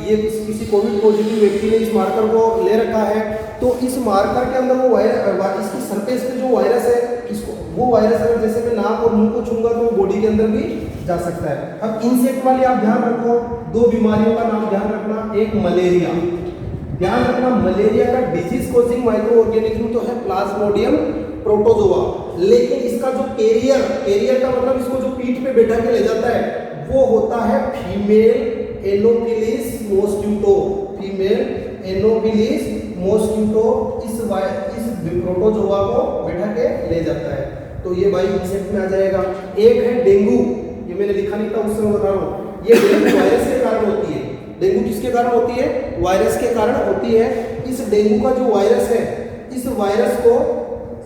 ये किसी कोविड पॉजिटिव व्यक्ति ने इस मार्कर को ले रखा है, तो इस मार्कर के अंदर वो वायरस, इसकी सरफेस पे जो वायरस है, इसको वो वायरस अगर जैसे मैं नाक और मुंह को छूंगा तो बॉडी के अंदर भी जा सकता है। अब इंसेक्ट वाली आप ध्यान रखो, दो बीमारियों का नाम ध्यान रखना, एक मलेरिया, ध्यान रखना मलेरिया का डिजीज कॉजिंग माइक्रो ऑर्गेनिज्म तो है प्लाज्मोडियम प्रोटोजोआ, लेकिन इसका जो कैरियर का मतलब इसको जो पीठ पे बैठा के ले जाता है वो होता है फीमेल एनोफिलिस मॉस्किटो, इस प्रोटोजोआ को बैठा के ले जाता है, तो ये बाई इंसेक्ट में आ जाएगा। एक है डेंगू, ये मैंने लिखा नहीं था उससे मैं बता रहा हूँ, ये डेंगू वायरस के कारण होती है। डेंगू किसके कारण होती है, वायरस के कारण होती है। इस डेंगू का जो वायरस है, इस वायरस को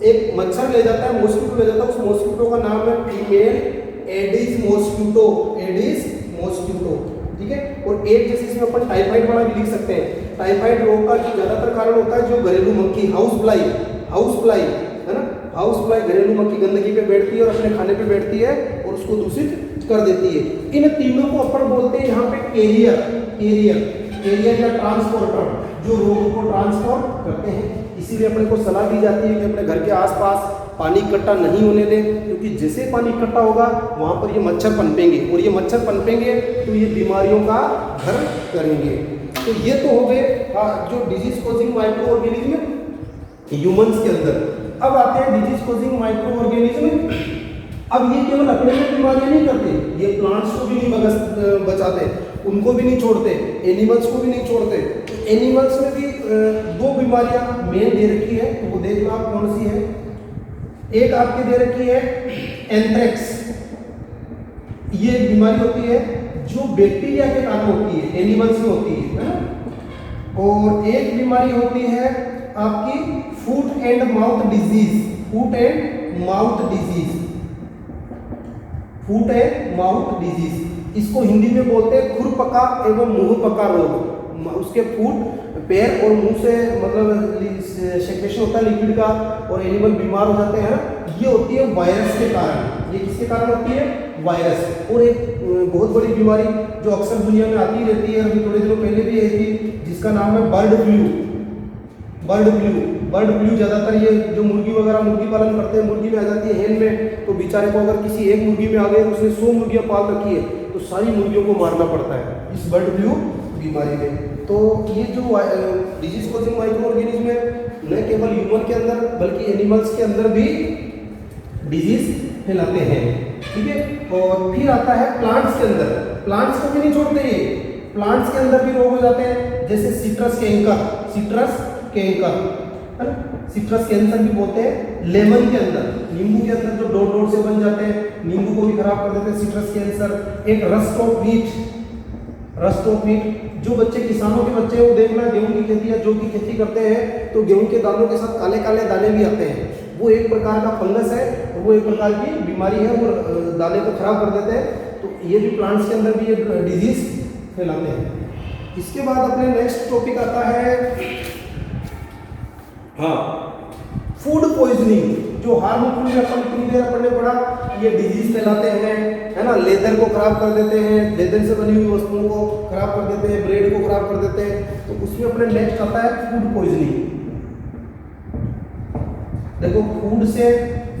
एक मच्छर ले जाता है, मॉस्किटो ले जाता है, उस मॉस्किटो का नाम है फीमेल एडिस मॉस्किटो, ठीक है। और एक जैसे इसमें अपन टाइफाइड वाला भी लिख सकते हैं, टाइफाइड रोग का जो ज्यादातर कारण होता है जो घरेलू मक्खी, हाउस फ्लाई है ना, हाउस फ्लाई घरेलू मक्खी गंदगी पे बैठती है और अपने खाने पे बैठती है और उसको दूषित कर देती है। इन तीनों को अपन बोलते हैं यहाँ पे कैरियर या ट्रांसपोर्टर, जो रोग को ट्रांसपोर्ट करते हैं। इसीलिए अपने को सलाह दी जाती है कि अपने घर के आसपास पानी इकट्ठा नहीं होने दें, क्योंकि जैसे पानी इकट्ठा होगा वहाँ पर ये मच्छर पनपेंगे और ये मच्छर पनपेंगे तो ये बीमारियों का घर करेंगे। तो ये तो हो गए जो disease causing micro organism humans के अंदर। अब आते हैं डिजीज कॉजिंग माइक्रो ऑर्गेनिज्म। अब ये केवल अपने में बीमारियां नहीं करते, ये प्लांट्स को भी नहीं बचाते, उनको भी नहीं छोड़ते, एनिमल्स को भी नहीं छोड़ते। तो एनिमल्स में भी दो बीमारियां मेन दे रखी है, तो वो देख लो आप कौन सी है। एक आपकी दे रखी है एंथ्रेक्स, ये बीमारी होती है जो बैक्टीरिया के कारण होती है, एनिमल्स में होती है ना। और एक बीमारी होती है आपकी फूट एंड माउथ डिजीज, इसको हिंदी में बोलते हैं खुरपका एवं मुंहपका रोग। उसके फूट, पैर और मुंह से मतलब सेक्रेशन होता है लिक्विड का और एनिमल बीमार हो जाते हैं। ये होती है वायरस के कारण। ये किसके कारण होती है, वायरस। और एक बहुत बड़ी बीमारी जो अक्सर दुनिया में आती रहती है, अभी थोड़े दिनों पहले भी आई थी, जिसका नाम है बर्ड फ्लू। ज़्यादातर ये जो मुर्गी पालन करते हैं, मुर्गी में आ जाती है हेन में, तो बेचारे को अगर किसी एक मुर्गी में आ गए, उसने 100 मुर्गियाँ पाल रखी है, तो सारी मुर्गियों को मारना पड़ता है इस बर्ड फ्लू बीमारी में। तो ये जो डिजीज कॉजिंग माइक्रो ऑर्गेनिज्म है, न केवल ह्यूमन के अंदर बल्कि एनिमल्स के अंदर भी डिजीज फैलाते हैं, ठीक है। और फिर आता है प्लांट्स के अंदर, प्लांट्स को भी नहीं छोड़ते ये, प्लांट्स के अंदर भी रोग हो जाते हैं, जैसे सिट्रस कैंसर भी बोलते हैं। लेमन के अंदर, नींबू के अंदर जो डॉट से बन जाते हैं, नींबू को भी खराब कर देते हैं, सिट्रस कैंसर। एक रस्ट ऑफ मीट, जो बच्चे किसानों के बच्चे वो देखना, गेहूं की खेती या जौ की खेती करते हैं तो गेहूं के दानों के साथ काले काले दाने भी आते हैं, वो एक प्रकार का फंगस है और वो एक प्रकार की बीमारी है, वो दाने को खराब कर देते हैं। तो ये भी प्लांट्स के अंदर भी ये डिजीज फैलाते हैं। इसके बाद अपने नेक्स्ट टॉपिक आता है फूड पॉइजनिंग, जो हार्मफुल में अपन इतनी देर पढ़ने पड़ा, ये डिजीज फैलाते हैं, है ना। लेदर को खराब कर देते हैं, लेदर से बनी हुई वस्तुओं को खराब कर देते हैं, ब्रेड को खराब कर देते हैं। तो उसमें अपने नेक्स्ट आता है फूड पॉइजनिंग। देखो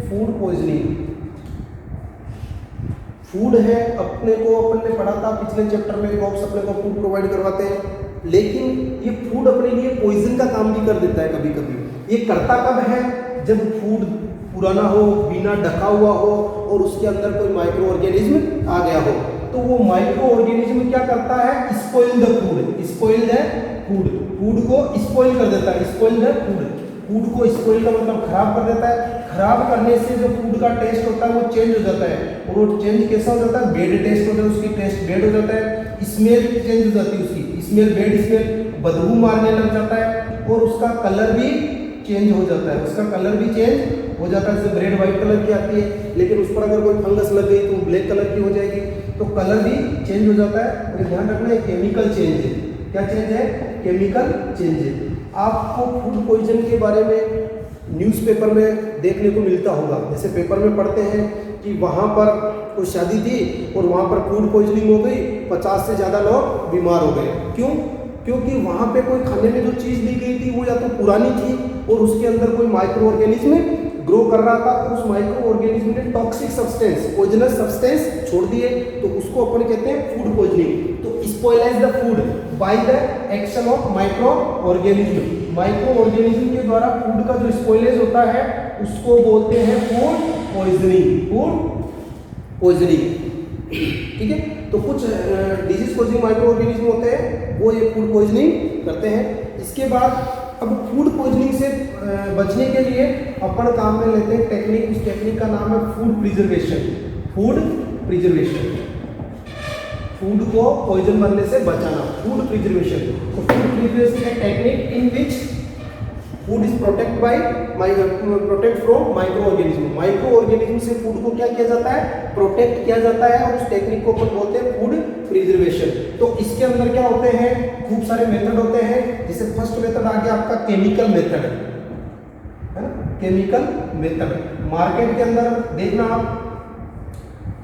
फूड पॉइजनिंग, फूड है, अपन ने पढ़ा था पिछले चैप्टर में, डॉक्टर्स अपने को फूड प्रोवाइड करवाते हैं, लेकिन ये फूड अपने लिए पॉइजन का काम भी कर देता है कभी कभी। ये करता कब है, जब फूड पुराना हो, बिना ढका हुआ हो और उसके अंदर कोई माइक्रो ऑर्गेनिज्म आ गया हो, तो वो माइक्रो ऑर्गेनिज्म क्या करता है, spoil the food, spoil the food, food को स्पॉइल कर देता है, स्पॉइल द फूड, फूड को स्पॉइल का मतलब खराब कर देता है। खराब करने से जो फूड का टेस्ट होता है वो चेंज हो जाता है, और वो चेंज कैसा हो जाता है, बैड टेस्ट हो जाता है, उसकी टेस्ट बैड हो जाता है, स्मेल चेंज हो जाती है, उसकी स्मेल बैड स्मेल, बदबू मारने लग जाता है, और उसका कलर भी चेंज हो जाता है, उसका कलर भी चेंज हो जाता है। जैसे ब्रेड व्हाइट कलर की आती है, लेकिन उस पर अगर कोई फंगस लग गई तो ब्लैक कलर की हो जाएगी, तो कलर भी चेंज हो जाता है। और ध्यान रखना, ये केमिकल चेंज है। क्या चेंज है, केमिकल चेंज है। आपको फूड पॉइजन के बारे में न्यूज़पेपर में देखने को मिलता होगा, जैसे पेपर में पढ़ते हैं कि वहाँ पर कोई शादी थी और वहाँ पर फूड पॉइजनिंग हो गई, 50 से ज़्यादा लोग बीमार हो गए। क्यों? क्योंकि वहाँ पे कोई खाने में जो चीज़ दी गई थी वो या तो पुरानी थी और उसके अंदर कोई माइक्रो ऑर्गेनिज्म ग्रो कर रहा था, उस माइक्रो ऑर्गेनिज्म ने टॉक्सिक सब्सटेंस, पॉइजनस सब्सटेंस छोड़ दिए, तो उसको अपन कहते हैं फूड पॉइजनिंग। तो spoilise the food by the action of micro organism. Micro organism के द्वारा फूड का जो स्पॉइलेज होता है उसको बोलते हैं फूड पॉइजनिंग, फूड पॉइजनिंग। ठीक है, तो कुछ डिजीज कॉजिंग माइक्रो ऑर्गेनिज्म होते हैं, वो ये फूड पॉइजनिंग करते हैं। इसके बाद अब फूड पॉइजनिंग से बचने के लिए अपन काम में लेते हैं टेक्निक, उस टेक्निक का नाम है food preservation. Food preservation, food को पॉइजन बनने से बचाना, फूड प्रिजर्वेशन। तो फूड प्रिजर्वेशन है technique in which food is protect from micro organism. Micro organism से फूड को क्या किया जाता है, प्रोटेक्ट किया जाता है, और उस टेक्निक को अपन बोलते हैं फूड प्रिजर्वेशन। तो इसके अंदर क्या होते हैं, खूब सारे मेथड होते हैं। जैसे फर्स्ट मेथड आ गया आपका केमिकल मेथड, है ना, केमिकल मेथड। मार्केट के अंदर देखना आप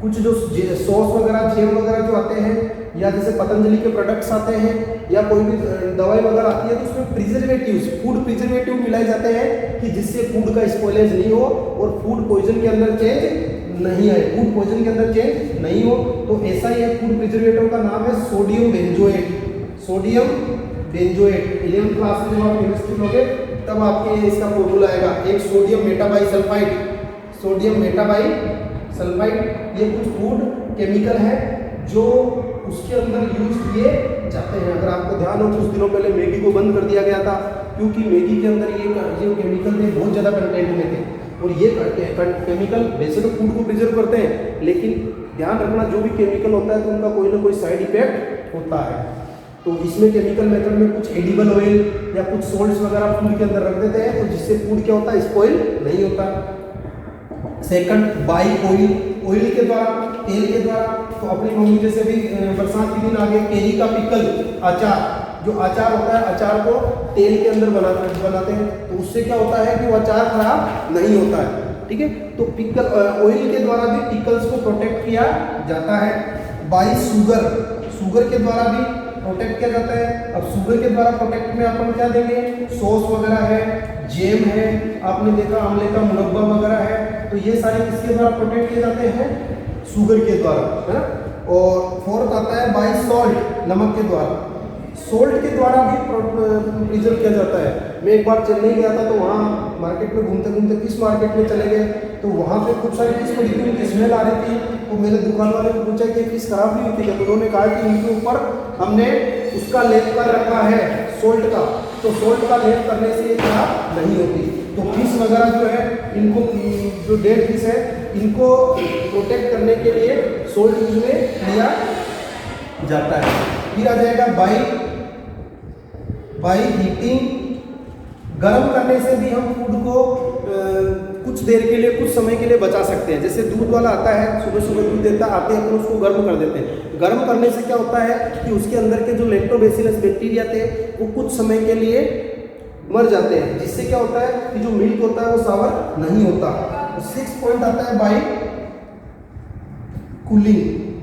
कुछ जो सॉस वगैरह, जेम वगैरह जो आते हैं, या जैसे पतंजलि के प्रोडक्ट्स आते हैं, या कोई भी दवाई वगैरह आती है, तो उसमें प्रिजर्वेटिव्स, फूड प्रिजर्वेटिव मिलाए जाते हैं कि जिससे फूड का स्पॉइलेज नहीं हो और फूड पॉइजन के अंदर चेंज नहीं आए, फूड पॉइजन के अंदर चेंज नहीं हो। तो ऐसा ही एक फूड प्रिजर्वेटिव का नाम है sodium benzoate. Sodium benzoate 11th class में जब आप केमिस्ट्री लोगे तब आपके इसका फॉर्मूला आएगा, एक सोडियम मेटाबाइसल्फाइड, सोडियम मेटाबाइसल्फाइड। ये कुछ फूड केमिकल है जो उसके अंदर यूज किए जाते हैं। अगर आपको ध्यान हो, कुछ दिनों पहले मैगी को बंद कर दिया गया था, क्योंकि मैगी के अंदर ये केमिकल थे बहुत ज़्यादा कंटेंट में थे, और ये केमिकल वैसे तो फूड को प्रिजर्व करते हैं, लेकिन ध्यान रखना जो भी केमिकल होता है तो उनका कोई ना कोई साइड इफेक्ट होता है। तो इसमें केमिकल मेथड में कुछ एडिबल ऑयल या कुछ सोल्ट्स वगैरह फूड के अंदर रख देते हैं, तो जिससे फूड क्या होता है, स्पॉइल नहीं होता। सेकंड, बाई ऑयल, ऑयल के द्वारा, तेल के द्वारा। तो अपनी मम्मी जैसे भी बरसात के दिन आगे केरी का पिकल, अचार, जो अचार होता है, अचार को तेल के अंदर बनाते हैं, तो उससे क्या होता है कि वो अचार खराब नहीं होता है। ठीक है, तो पिकल ऑयल के द्वारा भी पिकल्स को प्रोटेक्ट किया जाता है। बाई शुगर, शुगर के द्वारा भी प्रोटेक्ट किया जाता है। अब शुगर के द्वारा प्रोटेक्ट में अपन क्या देंगे, सॉस वगैरह है, जेम है, आपने देखा आंवले का मुरब्बा वगैरह है, तो ये सारे किसके द्वारा प्रोटेक्ट किए जाते हैं, शुगर के द्वारा, है ना। और फोर्थ आता है बाई सॉल्ट, नमक के द्वारा। सोल्ट के द्वारा भी प्रिजर्व किया जाता है। मैं एक बार चेन्नई गया था, तो वहाँ मार्केट में घूमते घूमते फिश मार्केट में चले गए, तो वहाँ पे खूब सारी फिश पड़ी थी, उनकी स्मेल आ रही थी। तो मैंने दुकान वाले को पूछा कि फिश खराब नहीं होती है, तो उन्होंने कहा कि उनके ऊपर हमने उसका लेप कर रखा है, सोल्ट का, तो सोल्ट का लेप करने से ये खराब नहीं होती। तो फिश वगैरह जो है, इनको जो डेड फिश है, इनको प्रोटेक्ट करने के लिए सोल्ट यूज में लिया जाता है। फिर आ जाएगा बाई हीटिंग, गर्म करने से भी हम फूड को कुछ देर के लिए, कुछ समय के लिए बचा सकते हैं। जैसे दूध वाला आता है, सुबह सुबह दूध देता आते हैं, अपन उसको गर्म कर देते हैं। गर्म करने से क्या होता है कि उसके अंदर के जो लैक्टोबैसिलस बैक्टीरिया थे वो कुछ समय के लिए मर जाते हैं, जिससे क्या होता है कि जो मिल्क होता है वो सावर नहीं होता। 6 पॉइंट आता है बाई कूलिंग,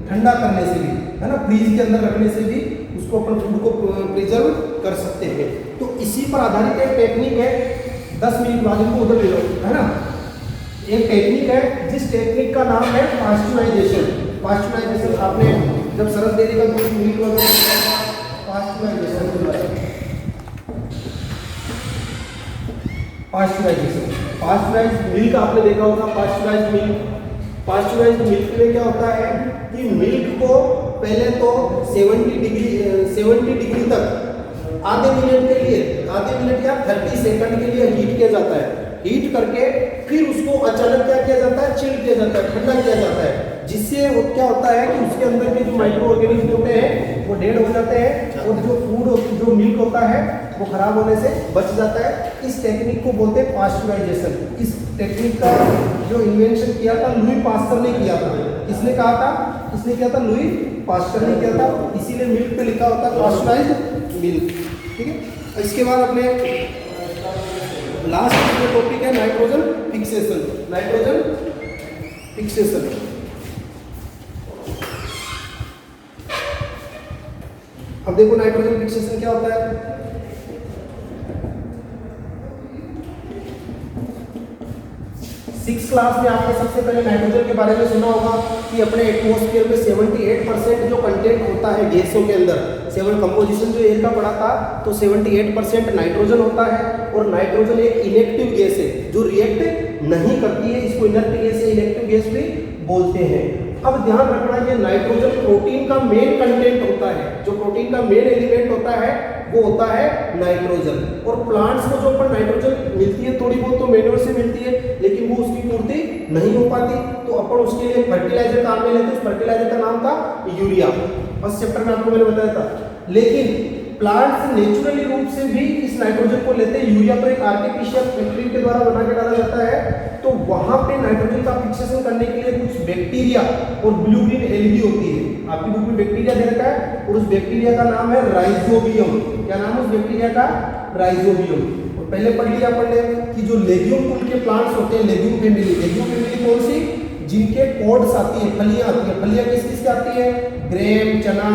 ठंडा करने से भी, है ना, फ्रीज के अंदर रखने से भी उसको अपन फूड को प्रिजर्व कर सकते हैं। तो इसी पर आधारित एक टेक्निक है, 10 मिनट बाद इनको उधर ले लो, है ना। एक टेक्निक है जिस टेक्निक का नाम है पास्चुराइजेशन। पास्चुराइजेशन आपने जब सरस डेयरी का दूध, मिल्क वगैरह, पास्चुराइजेशन पास्चराइज्ड मिल्क आपने देखा होगा, पास्चराइज्ड मिल्क। पास्चराइज्ड मिल्क में क्या होता है कि मिल्क को पहले तो 70 डिग्री तक आधे मिनट या 30 सेकंड के लिए हीट किया जाता है। हीट करके फिर उसको अचानक क्या किया जाता है, चिल किया जाता है, ठंडा किया जाता है, जिससे वो क्या होता है कि उसके अंदर के जो माइक्रो ऑर्गेनिज्म होते हैं वो डेड हो जाते हैं और जो मिल्क होता है वो खराब होने से बच जाता है। इस टेक्निक को बोलते हैं पास्चराइजेशन। इस टेक्निक का जो इन्वेंशन किया था लुई पास्चर ने किया था। किसने कहा था? किसने किया था? लुई पास्चर ने किया था। इसीलिए मिल्क पे लिखा होता है पास्चराइज्ड मिल्क। ठीक है, इसके बाद अपने लास्ट जो टॉपिक है नाइट्रोजन फिक्सेशन। नाइट्रोजन फिक्सेशन अब देखो नाइट्रोजन फिक्सेशन क्या होता है। सिक्स क्लास में आपने सबसे पहले नाइट्रोजन के बारे में सुना होगा कि अपने एटमॉस्फेयर में 78% जो कंटेंट होता है गैसों के अंदर, सेवन कंपोजिशन जो एयर का पड़ा था तो 78% नाइट्रोजन होता है। और नाइट्रोजन एक इनेक्टिव गैस है जो रिएक्ट नहीं करती है, इसको इनर्ट गैस या इनेक्टिव गैस भी बोलते हैं। अब ध्यान रखना ये नाइट्रोजन प्रोटीन का मेन कंटेंट होता है। जो प्रोटीन का मेन एलिमेंट होता है वो होता है नाइट्रोजन। और प्लांट्स को जो अपन नाइट्रोजन मिलती है थोड़ी बहुत तो मैन्योर से मिलती है, लेकिन वो उसकी पूर्ति नहीं हो पाती, तो अपन उसके लिए फर्टिलाइजर काम में लेते हैं। उस फर्टिलाइजर का नाम था यूरिया। फर्स्ट चैप्टर में आपको मैंने बताया था। लेकिन प्लांट्स नेचुरली रूप से भी इस नाइट्रोजन को लेते हैं। यूरिया तो एक आर्टिफिशियल फैक्ट्री के द्वारा बना के डाला जाता है, तो वहां पे नाइट्रोजन का फिक्सेशन करने के लिए कुछ बैक्टीरिया और ब्लू ग्रीन एलगी होती है। आपकी बुक में बैक्टीरिया दे रखा है और उस बैक्टीरिया का नाम है राइजोबियम। क्या नाम है उस बैक्टीरिया का? राइजोबियम। और पहले पढ़ लिया अपन ने कि जो लेग्यूम कुल के प्लांट्स होते हैं, लेग्यूम फैमिली कौन सी? जिनके पॉड्स आती है, फलियां आती है। फलियां किस किस की आती है? ग्रेम, चना,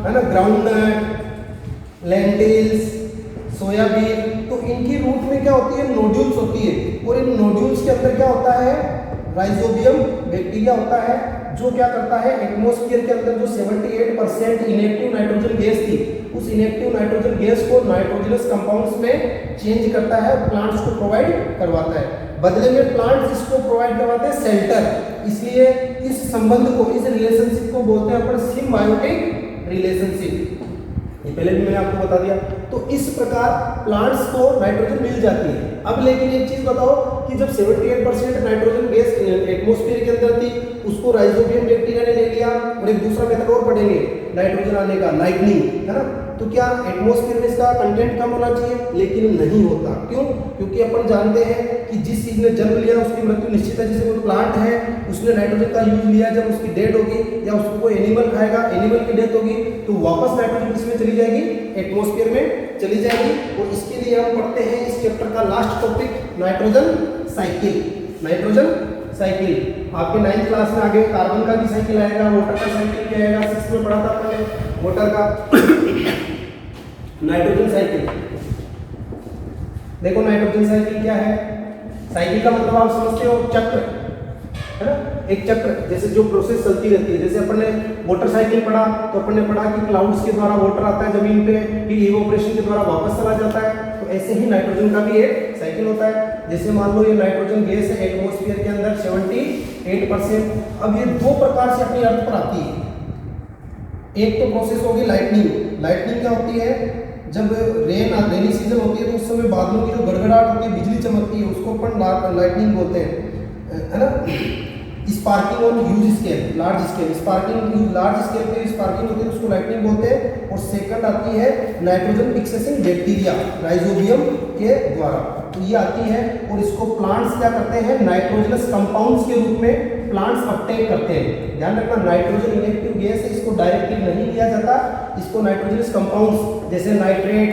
है ना, ग्राउंडनट, लेंटिल्स, सोयाबीन। तो इनकी रूट में क्या होती है? नोड्यूल्स होती है। और इन नोड्यूल्स के अंदर क्या होता है? राइजोबियम बैक्टीरिया होता है, जो क्या करता है एटमॉस्फेयर के अंदर जो 78% इनेक्टिव नाइट्रोजन गैस थी, उस इनेक्टिव नाइट्रोजन गैस को नाइट्रोजनस कंपाउंड्स में चेंज करता है, प्लांट्स को प्रोवाइड करवाता है। बदले में प्लांट्स इसको प्रोवाइड करवाते हैं शेल्टर। इसलिए इस संबंध को, इस रिलेशनशिप को बोलते हैं अपन सिम्बायोटिक रिलेशनशिप। ये पहले भी मैंने आपको बता दिया। तो इस प्रकार प्लांट्स को नाइट्रोजन मिल जाती है। अब लेकिन एक चीज बताओ कि जब 78% नाइट्रोजन गैस एटमॉस्फेयर के अंदर थी, उसको राइजोबियम बैक्टीरिया ने ले लिया। और एक दूसरा मेथड और पढ़ेंगे नाइट्रोजन आने का, लाइटनिंग, है ना। तो क्या एटमॉस्फेयर में इसका कंटेंट कम होना चाहिए? लेकिन नहीं होता। क्यों? क्योंकि अपन जानते हैं कि जिस चीज ने जन्म लिया उसकी मृत्यु निश्चित है। जैसे कोई प्लांट है, उसने नाइट्रोजन का यूज लिया, जब उसकी डेथ होगी या उसको कोई एनिमल खाएगा, एनिमल की डेथ होगी, तो वापस नाइट्रोजन किसमें चली जाएगी? एटमॉस्फेयर में चली जाएगी। और इसके लिए हम पढ़ते हैं इस चैप्टर का last topic nitrogen cycle. Nitrogen cycle आपके 9th क्लास में आगे कार्बन का भी साइकिल आएगा, वाटर का साइकिल भी आएगा। 6th में पढ़ा था आपने वाटर का। नाइट्रोजन साइकिल देखो, नाइट्रोजन साइकिल क्या है? साइकिल का मतलब आप समझते हो चक्र, है ना। एक चक्र, जैसे जो प्रोसेस चलती रहती है। जैसे अपन ने वाटर साइकिल पढ़ा तो अपन ने पढ़ा कि क्लाउड्स के द्वारा वाटर आता है जमीन पे, फिर इवोपरेशन के द्वारा वापस चला जाता है। तो ऐसे ही नाइट्रोजन का भी एक साइकिल होता है। जैसे मान लो ये नाइट्रोजन गैस है एटमॉस्फेयर के अंदर 78%। अब ये दो प्रकार से अपनी अर्थ पर आती है। एक तो प्रोसेस होगी लाइटनिंग। लाइटनिंग क्या होती है? जब रेनी सीजन होती है तो उस समय बादलों की जो गड़गड़ाहट होती है, बिजली चमकती है, उसको अपन लाइटनिंग बोलते हैं, है ना। Sparking on huge scale, large scale, sparking large scale पे स्पार्किंग होती है, उसको लाइटनिंग बोलते हैं। और सेकंड आती है नाइट्रोजन फिक्सेशन बैक्टीरिया राइजोबियम के द्वारा, तो ये आती है। और इसको प्लांट्स क्या करते हैं? नाइट्रोजनस कंपाउंड्स के रूप में प्लांट्स अपटेक करते हैं। ध्यान रखना, नाइट्रोजन इनेक्टिव गैस है, इसको डायरेक्टली नहीं लिया जाता। इसको नाइट्रोजनस कंपाउंड्स जैसे नाइट्रेट,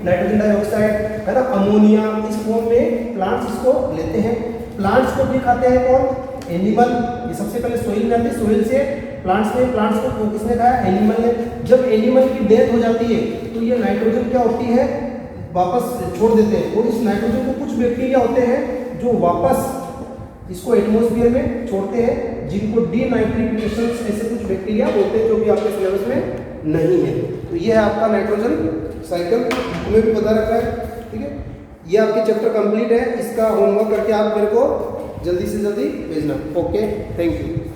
नाइट्रोजन डाइऑक्साइड, है ना, अमोनिया, इस फॉर्म में प्लांट्स इसको लेते हैं। प्लांट्स को भी खाते हैं कौन? एनिमल। ये सबसे पहले सोइल में आते हैं, सोइल से प्लांट्स को किसने खाया? एनिमल ने। जब एनिमल की डेथ हो जाती है तो ये नाइट्रोजन क्या होती है? वापस छोड़ देते हैं। और इस नाइट्रोजन को कुछ बैक्टीरिया होते हैं जो वापस इसको एटमॉस्फेयर में छोड़ते हैं, जिनको डीनाइट्रिफिकेशन ऐसे कुछ बैक्टीरिया बोलते हैं, जो भी आपके सिलेबस में नहीं है। तो ये है आपका नाइट्रोजन साइकिल, हमें भी पता रखा है, ठीक है। ये आपके चैप्टर कंप्लीट है। इसका होमवर्क करके आप मेरे को जल्दी से जल्दी भेजना। Okay, thank you.